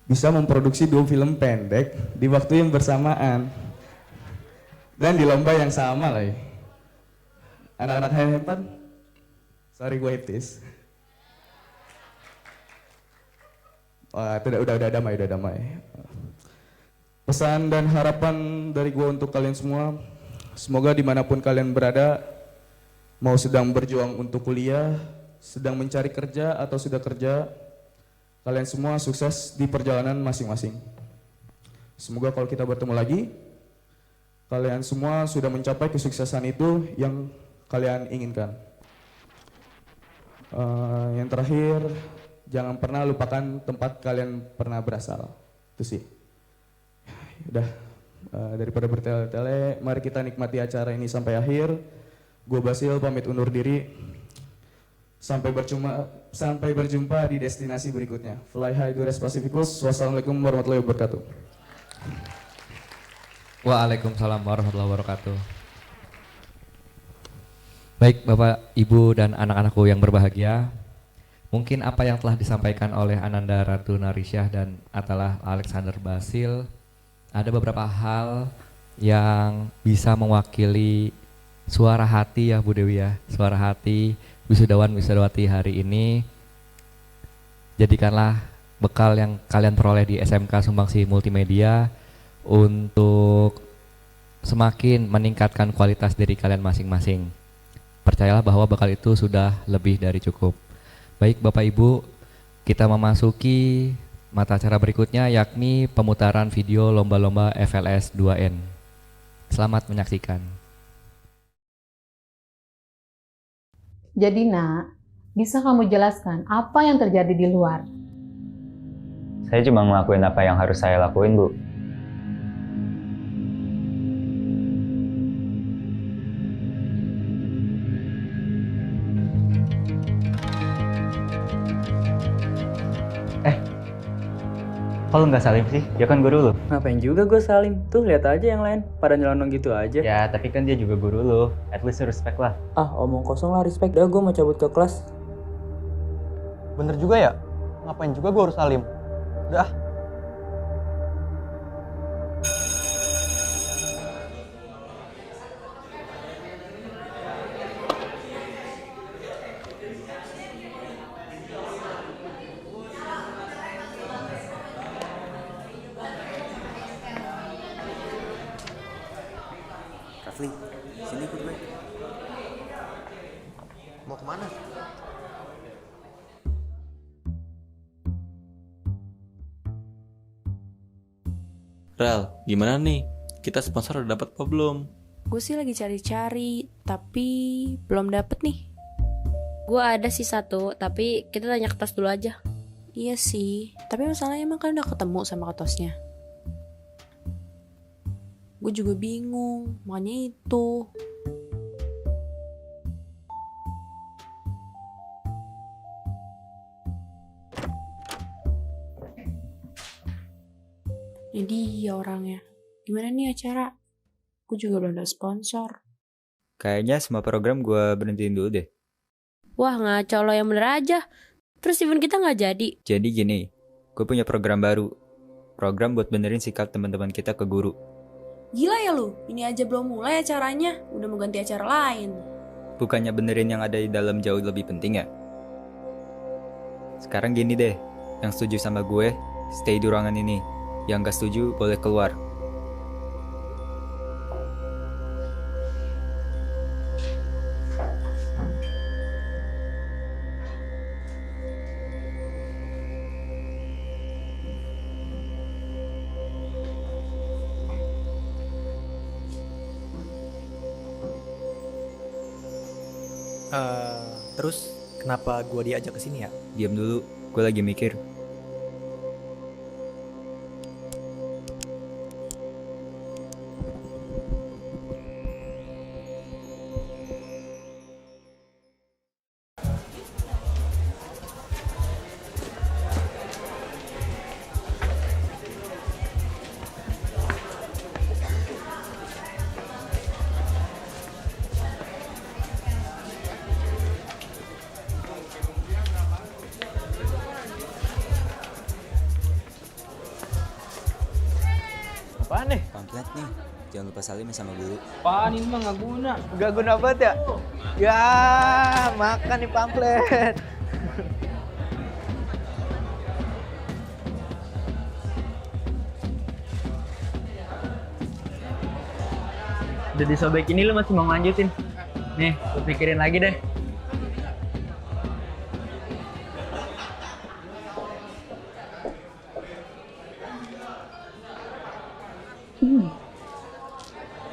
bisa memproduksi 2 film pendek di waktu yang bersamaan dan di lomba yang sama lah ya. Anak-anak hebat, sorry gue hiptis. Wah, udah damai. Pesan dan harapan dari gue untuk kalian semua, semoga dimanapun kalian berada, mau sedang berjuang untuk kuliah, sedang mencari kerja atau sudah kerja, kalian semua sukses di perjalanan masing-masing. Semoga kalau kita bertemu lagi, kalian semua sudah mencapai kesuksesan itu yang kalian inginkan. Yang terakhir, jangan pernah lupakan tempat kalian pernah berasal. Itu sih. Udah, daripada bertele-tele, mari kita nikmati acara ini sampai akhir. Gue Basil pamit undur diri. Sampai berjumpa di destinasi berikutnya. Fly high, Dures Pacificus. Wassalamualaikum warahmatullahi wabarakatuh. Waalaikumsalam warahmatullahi wabarakatuh. Baik Bapak, Ibu, dan anak-anakku yang berbahagia, mungkin apa yang telah disampaikan oleh Ananda Ratu Narisyah dan Atalah Alexander Basil, ada beberapa hal yang bisa mewakili suara hati ya Bu Dewi ya, suara hati wisudawan wisudawati hari ini. Jadikanlah bekal yang kalian peroleh di SMK Sumbangsi Multimedia untuk semakin meningkatkan kualitas diri kalian masing-masing. Percayalah bahwa bekal itu sudah lebih dari cukup. Baik Bapak Ibu, kita memasuki mata acara berikutnya yakni pemutaran video lomba-lomba FLS 2N. Selamat menyaksikan. Jadi Nak, bisa kamu jelaskan apa yang terjadi di luar? Saya cuma ngelakuin apa yang harus saya lakuin, Bu. Kok lu nggak salim sih? Dia kan guru lu. Ngapain juga gue salim? Tuh lihat aja yang lain, pada nyelonong gitu aja. Ya, tapi kan dia juga guru lu. At least respect lah. Ah, omong kosong lah respect. Dah gue mau cabut ke kelas. Bener juga ya? Ngapain juga gue harus salim? Udah. Rafli, sini ikut gue. Mau kemana? Rel, gimana nih? Kita sponsor udah dapat apa belum? Gue sih lagi cari-cari, tapi belum dapet nih. Gue ada sih satu, tapi kita tanya ke tos dulu aja. Iya sih, tapi masalahnya emang kan udah ketemu sama ketosnya. Gue juga bingung, makanya itu. Ini dia orangnya. Gimana nih acara? Gue juga belum ada sponsor. Kayaknya semua program gue berhentiin dulu deh. Wah, ngaco lo yang bener aja. Terus event kita nggak jadi. Jadi gini, gue punya program baru. program buat benerin sikap teman-teman kita ke guru. Gila ya lu, ini aja belum mulai acaranya, udah mau ganti acara lain. Bukannya benerin yang ada di dalam jauh lebih penting ya? Sekarang gini deh, yang setuju sama gue, stay di ruangan ini. Yang gak setuju, boleh keluar. Terus kenapa gua diajak ke sini ya? Diam dulu, gue lagi mikir. Apaan nih? Pamflet nih, jangan lupa salim sama guru. Apaan ini mah nggak guna. Nggak guna banget ya? Ya, makan nih pamflet. Udah disobek ini lu masih mau lanjutin? Nih, lu pikirin lagi deh.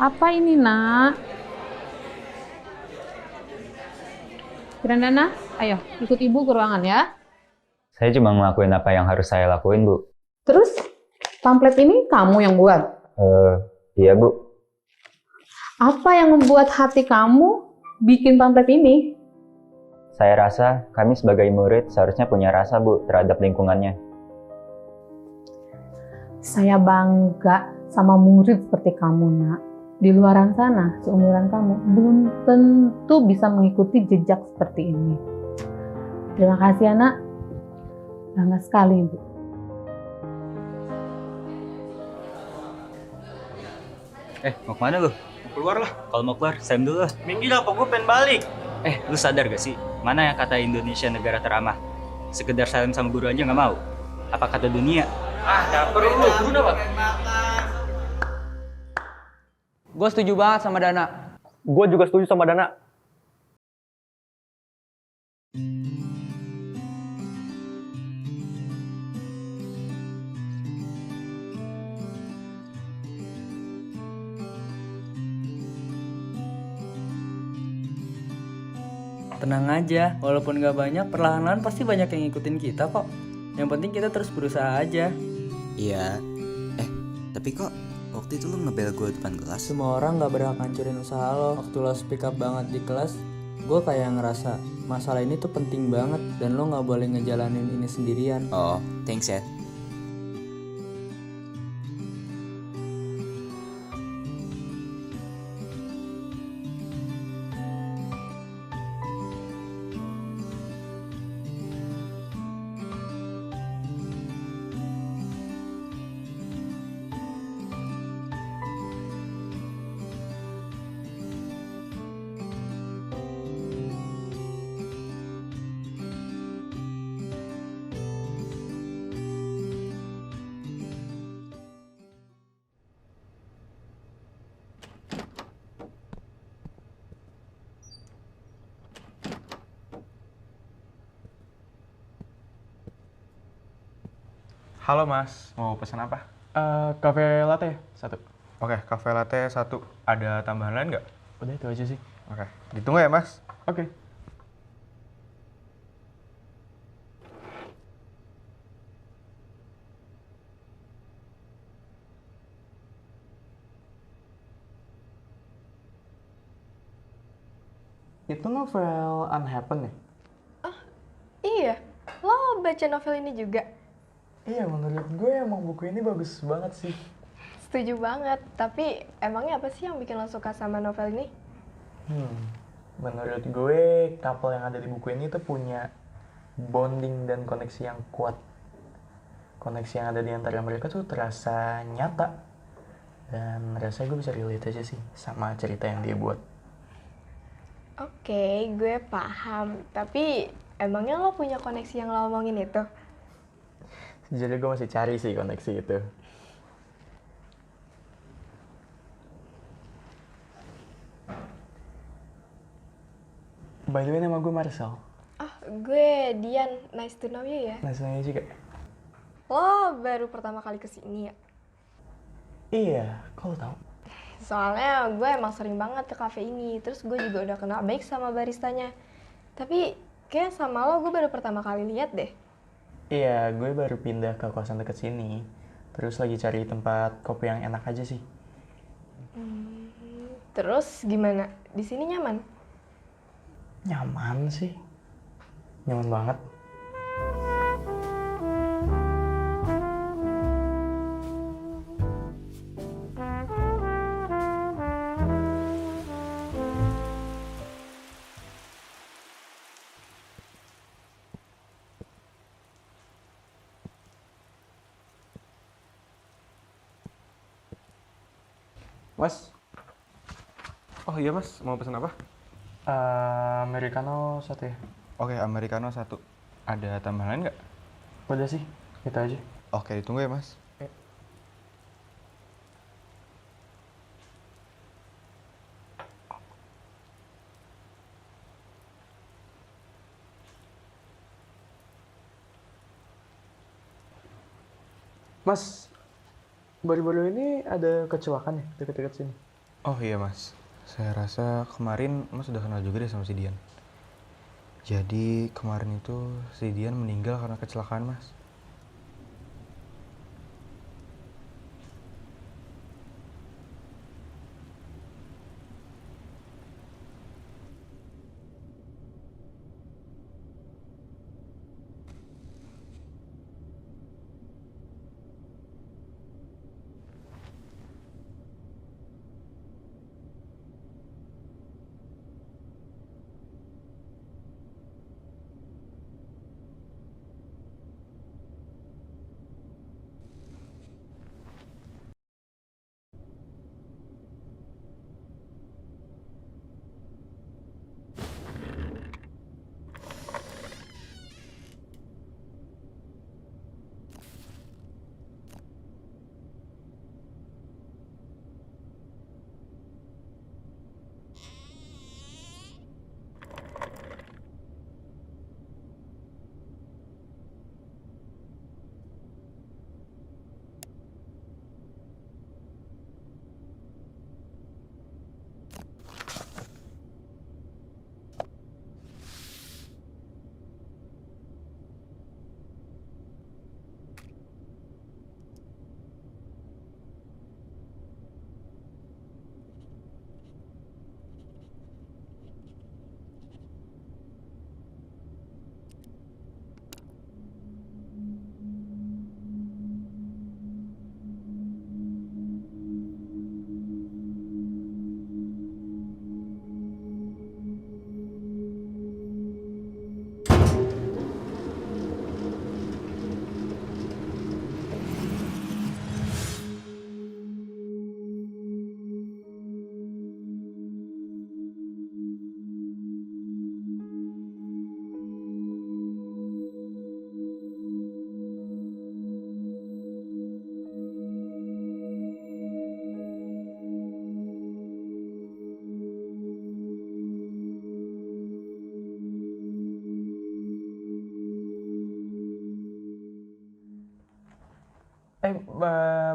Apa ini, Nak? Kirandana, ayo ikut Ibu ke ruangan ya. Saya cuma ngelakuin apa yang harus saya lakuin, Bu. Terus, pamflet ini kamu yang buat? Iya, Bu. Apa yang membuat hati kamu bikin pamflet ini? Saya rasa kami sebagai murid seharusnya punya rasa, Bu, terhadap lingkungannya. Saya bangga sama murid seperti kamu, Nak. Di luaran sana, seumuran kamu, belum tentu bisa mengikuti jejak seperti ini. Terima kasih, Anak. Bangga sekali, Ibu. Mau kemana lu? Mau keluar lah. Kalau mau keluar, salim dulu lah. Minggir apa gue pengen balik. Lu sadar gak sih? Mana yang kata Indonesia negara teramah? Sekedar salim sama guru aja gak mau? Apa kata dunia? Gak perlu. Guna apa? Gue setuju banget sama Dana. Gue juga setuju sama Dana. Tenang aja, walaupun gak banyak, perlahan-lahan pasti banyak yang ngikutin kita kok. Yang penting kita terus berusaha aja. Iya. Tapi kok waktu itu lo ngebel gue depan kelas? Semua orang gak berhak ngancurin usaha lo. Waktu lo speak up banget di kelas, gue kayak ngerasa masalah ini tuh penting banget dan lo gak boleh ngejalanin ini sendirian. Oh, thanks ya. Halo mas, mau pesan apa? Cafe latte 1. Oke, cafe latte 1. Ada tambahan lain nggak? Udah itu aja sih. Oke, ditunggu ya mas. Oke. Itu novel Unhappen ya? Iya, lo baca novel ini juga? Iya, menurut gue emang buku ini bagus banget sih. Setuju banget, tapi emangnya apa sih yang bikin lo suka sama novel ini? Menurut gue, couple yang ada di buku ini tuh punya bonding dan koneksi yang kuat. koneksi yang ada di antara mereka tuh terasa nyata. Dan rasanya gue bisa relate aja sih sama cerita yang dia buat. Oke, gue paham. Tapi emangnya lo punya koneksi yang lo omongin itu? Jadi gue masih cari sih koneksi itu. By the way, nama gue Marcel. Oh, gue Dian. Nice to know you ya. Nice to know you juga. Lo baru pertama kali kesini ya? Iya, kok lo tau? Soalnya gue emang sering banget ke cafe ini. Terus gue juga udah kenal baik sama baristanya. Tapi kayak sama lo gue baru pertama kali lihat deh. Iya, gue baru pindah ke kosan deket sini. Terus lagi cari tempat kopi yang enak aja sih. Terus gimana? Di sini nyaman? Nyaman sih. Nyaman banget. Mas. Oh iya mas, mau pesan apa? Americano 1 ya. Oke, Americano 1. Ada tambahan lain nggak? Udah sih, itu aja. Oke, ditunggu ya mas. Mas, baru-baru ini ada kecelakaan ya deket-deket sini? Oh iya mas, saya rasa kemarin mas udah kenal juga deh sama si Dian. Jadi kemarin itu si Dian meninggal karena kecelakaan mas.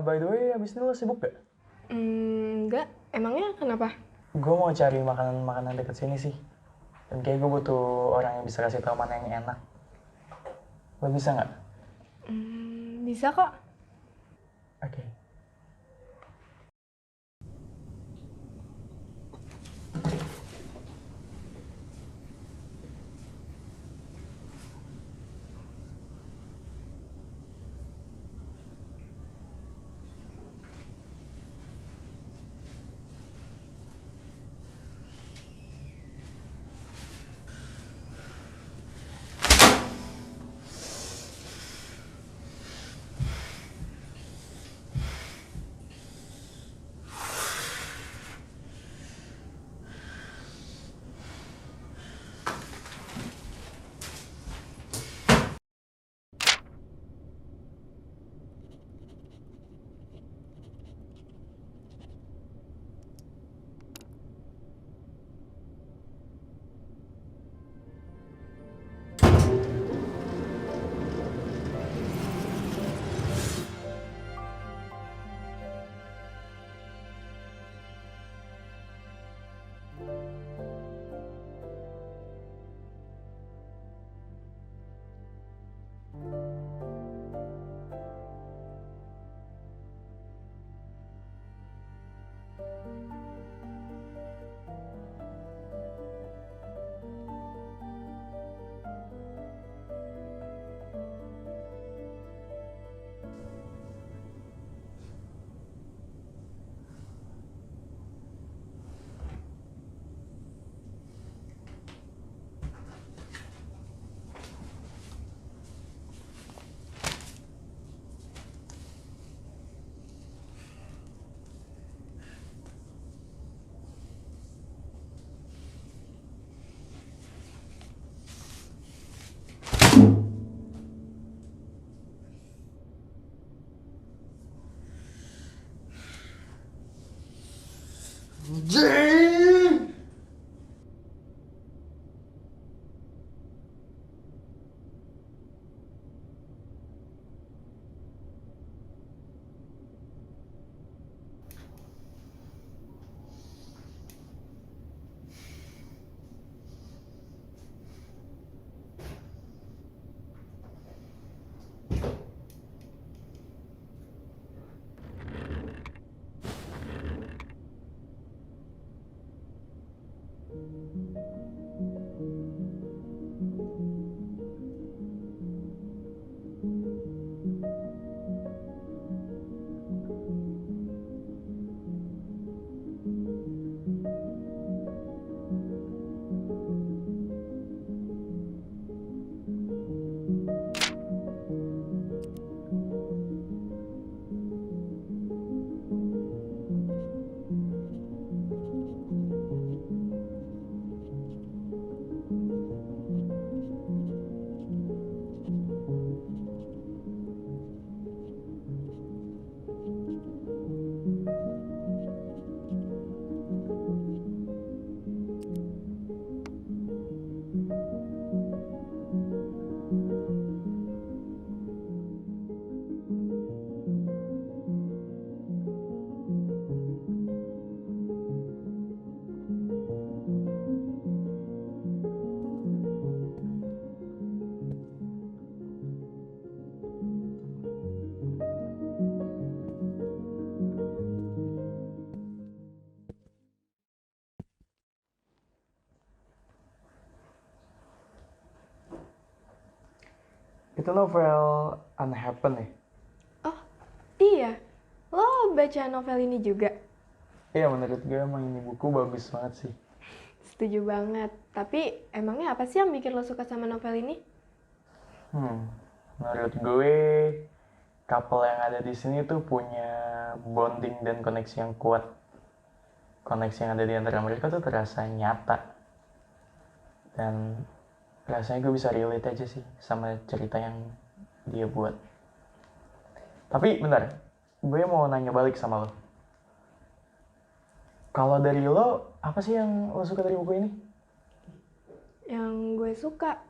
By the way, abis ini lo sibuk gak? Enggak, emangnya kenapa? Gue mau cari makanan-makanan deket sini sih. Dan kayak gue butuh orang yang bisa kasih tau mana yang enak. Lo bisa nggak? Bisa kok. Oke. Itu novel Unhappen ya? Oh, iya. Lo baca novel ini juga? Iya, menurut gue emang ini buku bagus banget sih. Setuju banget. Tapi emangnya apa sih yang bikin lo suka sama novel ini? Menurut gue couple yang ada di sini tuh punya bonding dan koneksi yang kuat. Koneksi yang ada di antara mereka tuh terasa nyata. Dan rasanya gue bisa relate aja sih sama cerita yang dia buat. Tapi bentar, gue mau nanya balik sama lo. Kalau dari lo, apa sih yang lo suka dari buku ini? Yang gue suka?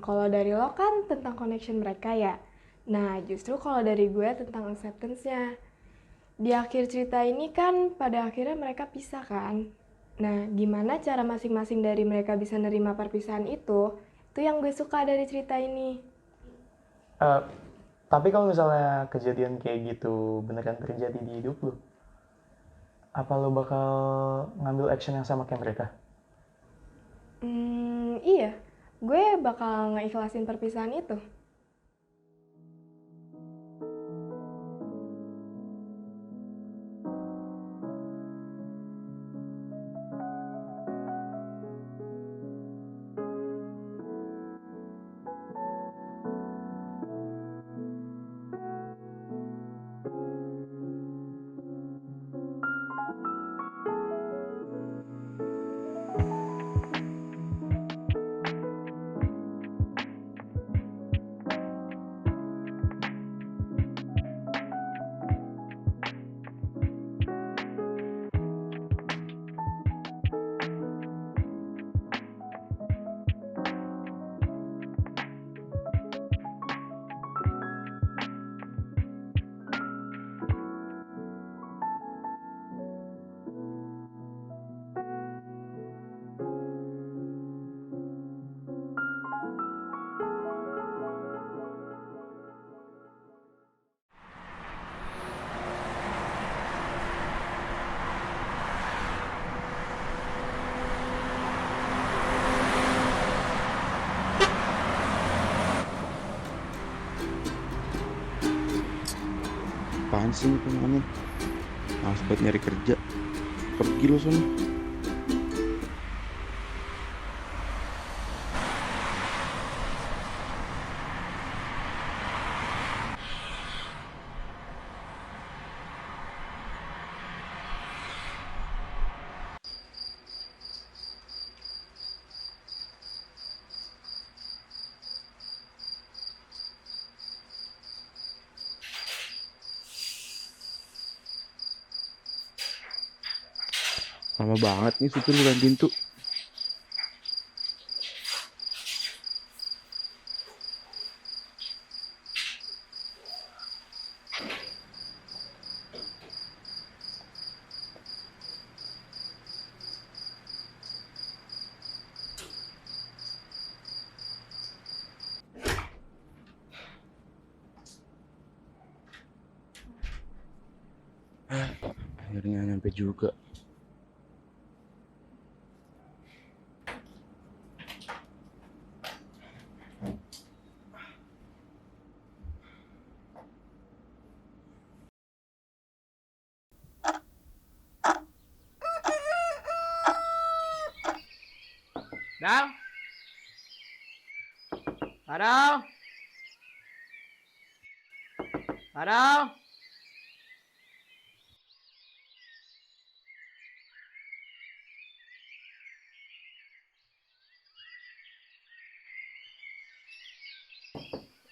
Kalau dari lo kan tentang connection mereka ya. Nah, justru kalau dari gue tentang acceptance-nya. Di akhir cerita ini kan pada akhirnya mereka pisah kan. Nah, gimana cara masing-masing dari mereka bisa nerima perpisahan itu yang gue suka dari cerita ini. Tapi kalau misalnya kejadian kayak gitu beneran terjadi di hidup lo, apa lo bakal ngambil action yang sama kayak mereka? Iya, gue bakal ngeikhlasin perpisahan itu. Apaan sih ini pengen? Males banget nyari kerja. Pergi lo sana. Lama banget nih supir bukain pintu. Akhirnya nyampe juga. Dal. Adal. Adal.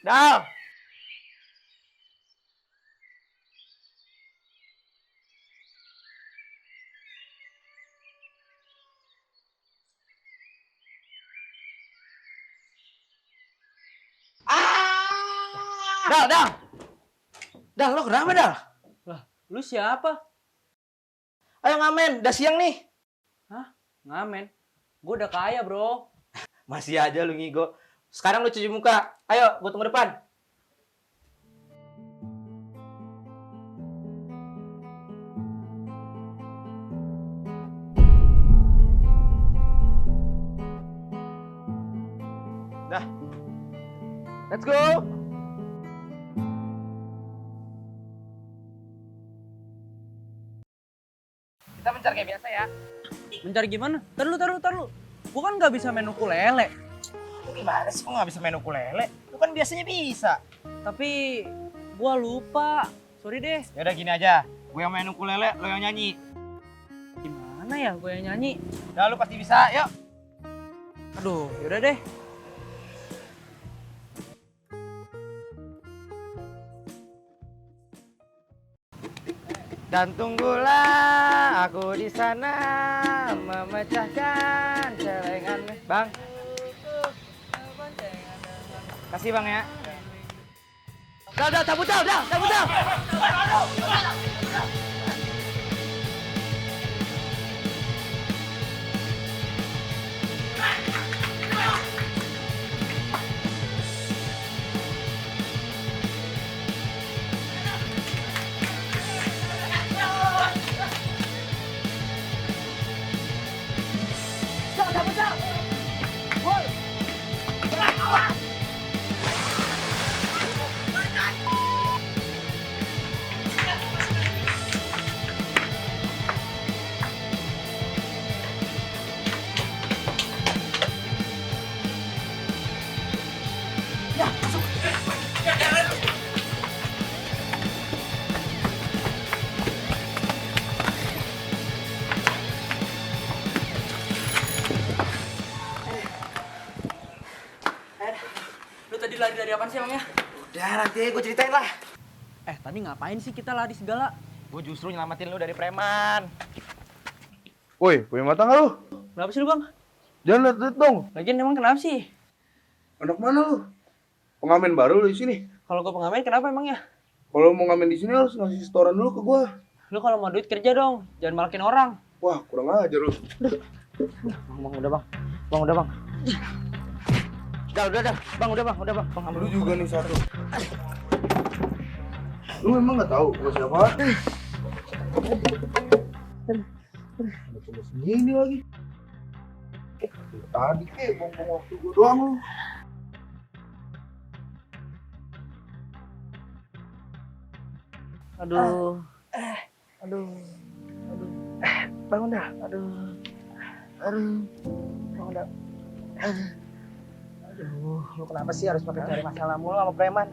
Dal. Dal. Dal, lo kenapa, Dal? Lah, lu siapa? Ayo ngamen, udah siang nih. Hah? Ngamen? Gue udah kaya, bro. Masih aja lu ngigo. Sekarang lu cuci muka. Ayo, gue tunggu depan. Dah. Let's go. Kita mencari kayak biasa ya. Mencari gimana? Taruh. Gue kan gak bisa main ukulele. Lu gimana sih kok gak bisa main ukulele? Lu kan biasanya bisa. Tapi gue lupa. Sorry deh. Ya udah gini aja. Gue yang main ukulele, lo yang nyanyi. Gimana ya gue yang nyanyi? Udah lu pasti bisa, yuk. Aduh, yaudah deh. Dan tunggulah aku di sana memecahkan celengan. Bang. Kasih Bang ya. Udah, cabut. Lu tadi lari dari apaan sih emangnya? Udah nanti gue ceritain lah. Tadi ngapain sih kita lari segala? Gue justru nyelamatin lu dari preman. Woi, punya mata nggak lu? Kenapa sih lu, Bang? Jangan liat-liat dong. Lagian emang kenapa sih? Anak mana lu? Pengamen baru lu di sini. Kalau gue pengamen kenapa emangnya? Kalau mau ngamen di sini harus ngasih setoran dulu ke gua. Lu kalau mau duit kerja dong, jangan malakin orang. Wah, kurang ajar lu. Bang, udah bang. Udah. Bang, udah bang. Lu juga nih satu. Lu memang nggak tahu gua siapa? Ada cuma segini lagi. Tadi buang waktu gua doang lu. Aduh. Aduh. Aduh. Bangun dah. Aduh. Aduh. Bangun dah. Aduh, lu kenapa sih harus pakai cari masalah mulu sama preman?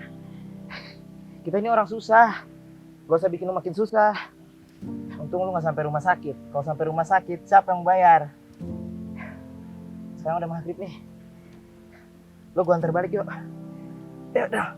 Kita ini orang susah. Gak usah bikin lu makin susah. Untung lu gak sampai rumah sakit. Kalau sampai rumah sakit, siapa yang bayar? Sekarang udah maghrib nih. Lu gua antar balik yuk. Yuk, dah.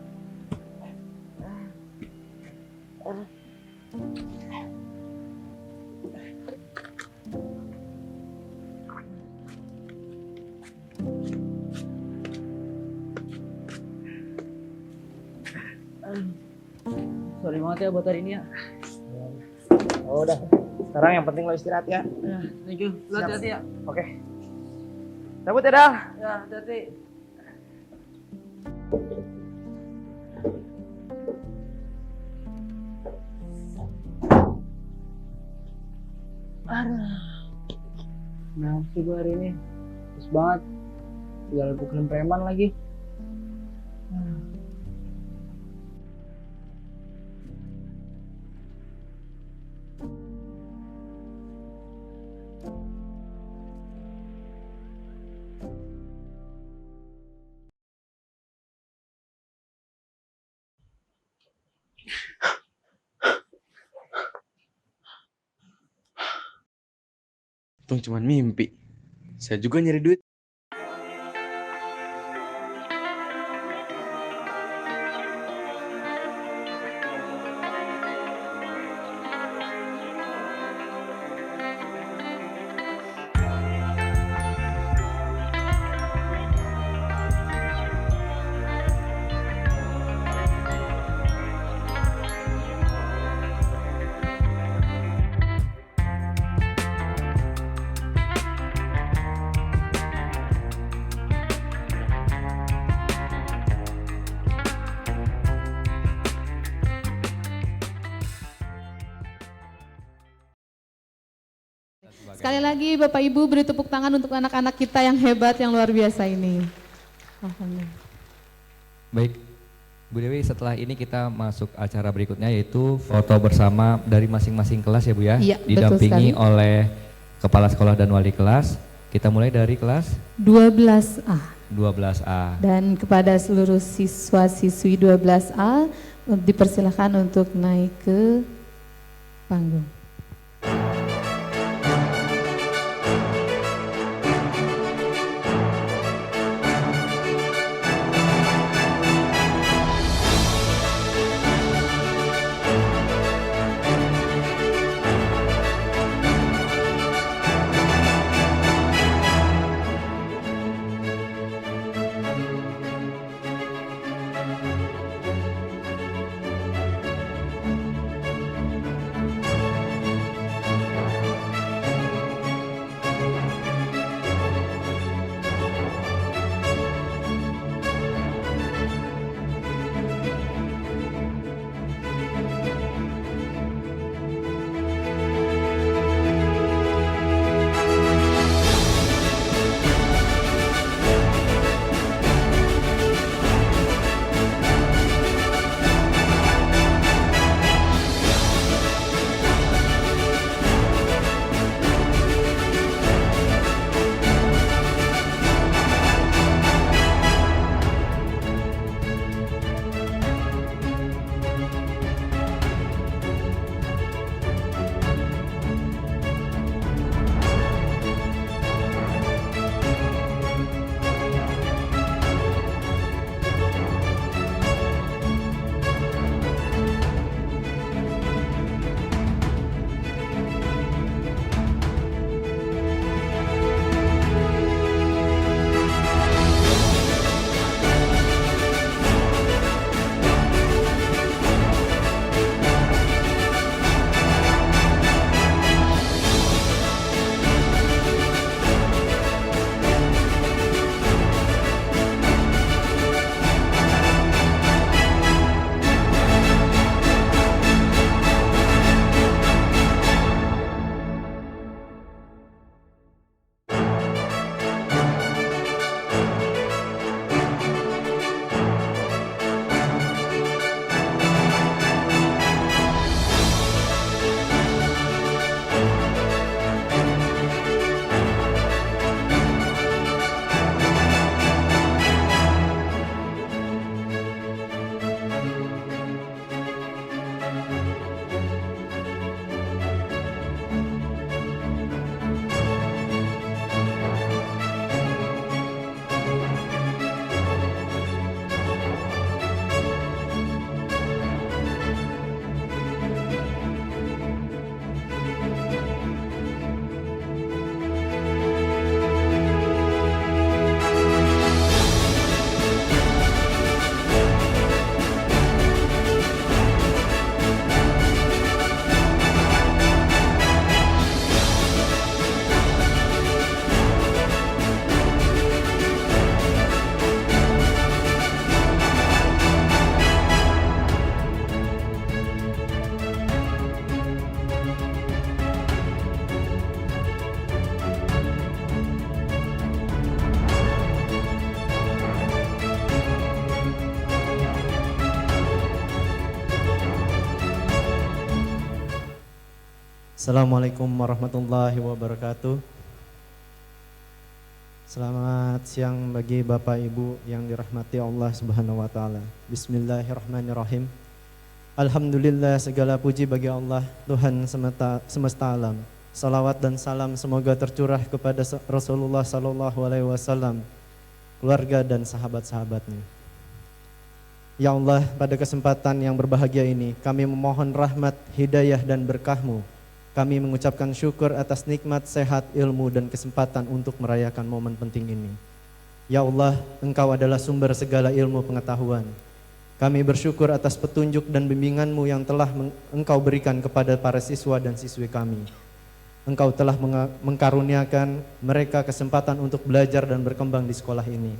Sorry banget ya buat hari ini ya. Oh, udah. Sekarang yang penting lo istirahat ya. Ya, thank you. Lo hati-hati ya. Oke. Cabut ya, Dal. Ya, hati-hati. Aduh. Nah, sih gue hari ini. Terus banget. Tinggal pukulin preman lagi. Untung cuman mimpi. Saya juga nyari duit. Sekali lagi Bapak Ibu beri tepuk tangan untuk anak-anak kita yang hebat, yang luar biasa ini. Alhamdulillah. Baik, Bu Dewi, setelah ini kita masuk acara berikutnya yaitu foto bersama dari masing-masing kelas ya Bu ya. Iya, didampingi oleh kepala sekolah dan wali kelas. Kita mulai dari kelas 12A. 12A. Dan kepada seluruh siswa-siswi 12A dipersilakan untuk naik ke panggung. Assalamualaikum warahmatullahi wabarakatuh. Selamat siang bagi Bapak Ibu yang dirahmati Allah Subhanahu wa taala. Bismillahirrahmanirrahim. Alhamdulillah, segala puji bagi Allah, Tuhan semesta alam. Salawat dan salam semoga tercurah kepada Rasulullah sallallahu alaihi wasallam, keluarga dan sahabat-sahabatnya. Ya Allah, pada kesempatan yang berbahagia ini, kami memohon rahmat, hidayah dan berkah-Mu. Kami mengucapkan syukur atas nikmat, sehat, ilmu, dan kesempatan untuk merayakan momen penting ini. Ya Allah, Engkau adalah sumber segala ilmu pengetahuan. Kami bersyukur atas petunjuk dan bimbingan-Mu yang telah Engkau berikan kepada para siswa dan siswi kami. Engkau telah mengkaruniakan mereka kesempatan untuk belajar dan berkembang di sekolah ini.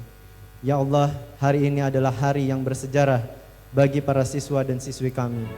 Ya Allah, hari ini adalah hari yang bersejarah bagi para siswa dan siswi kami.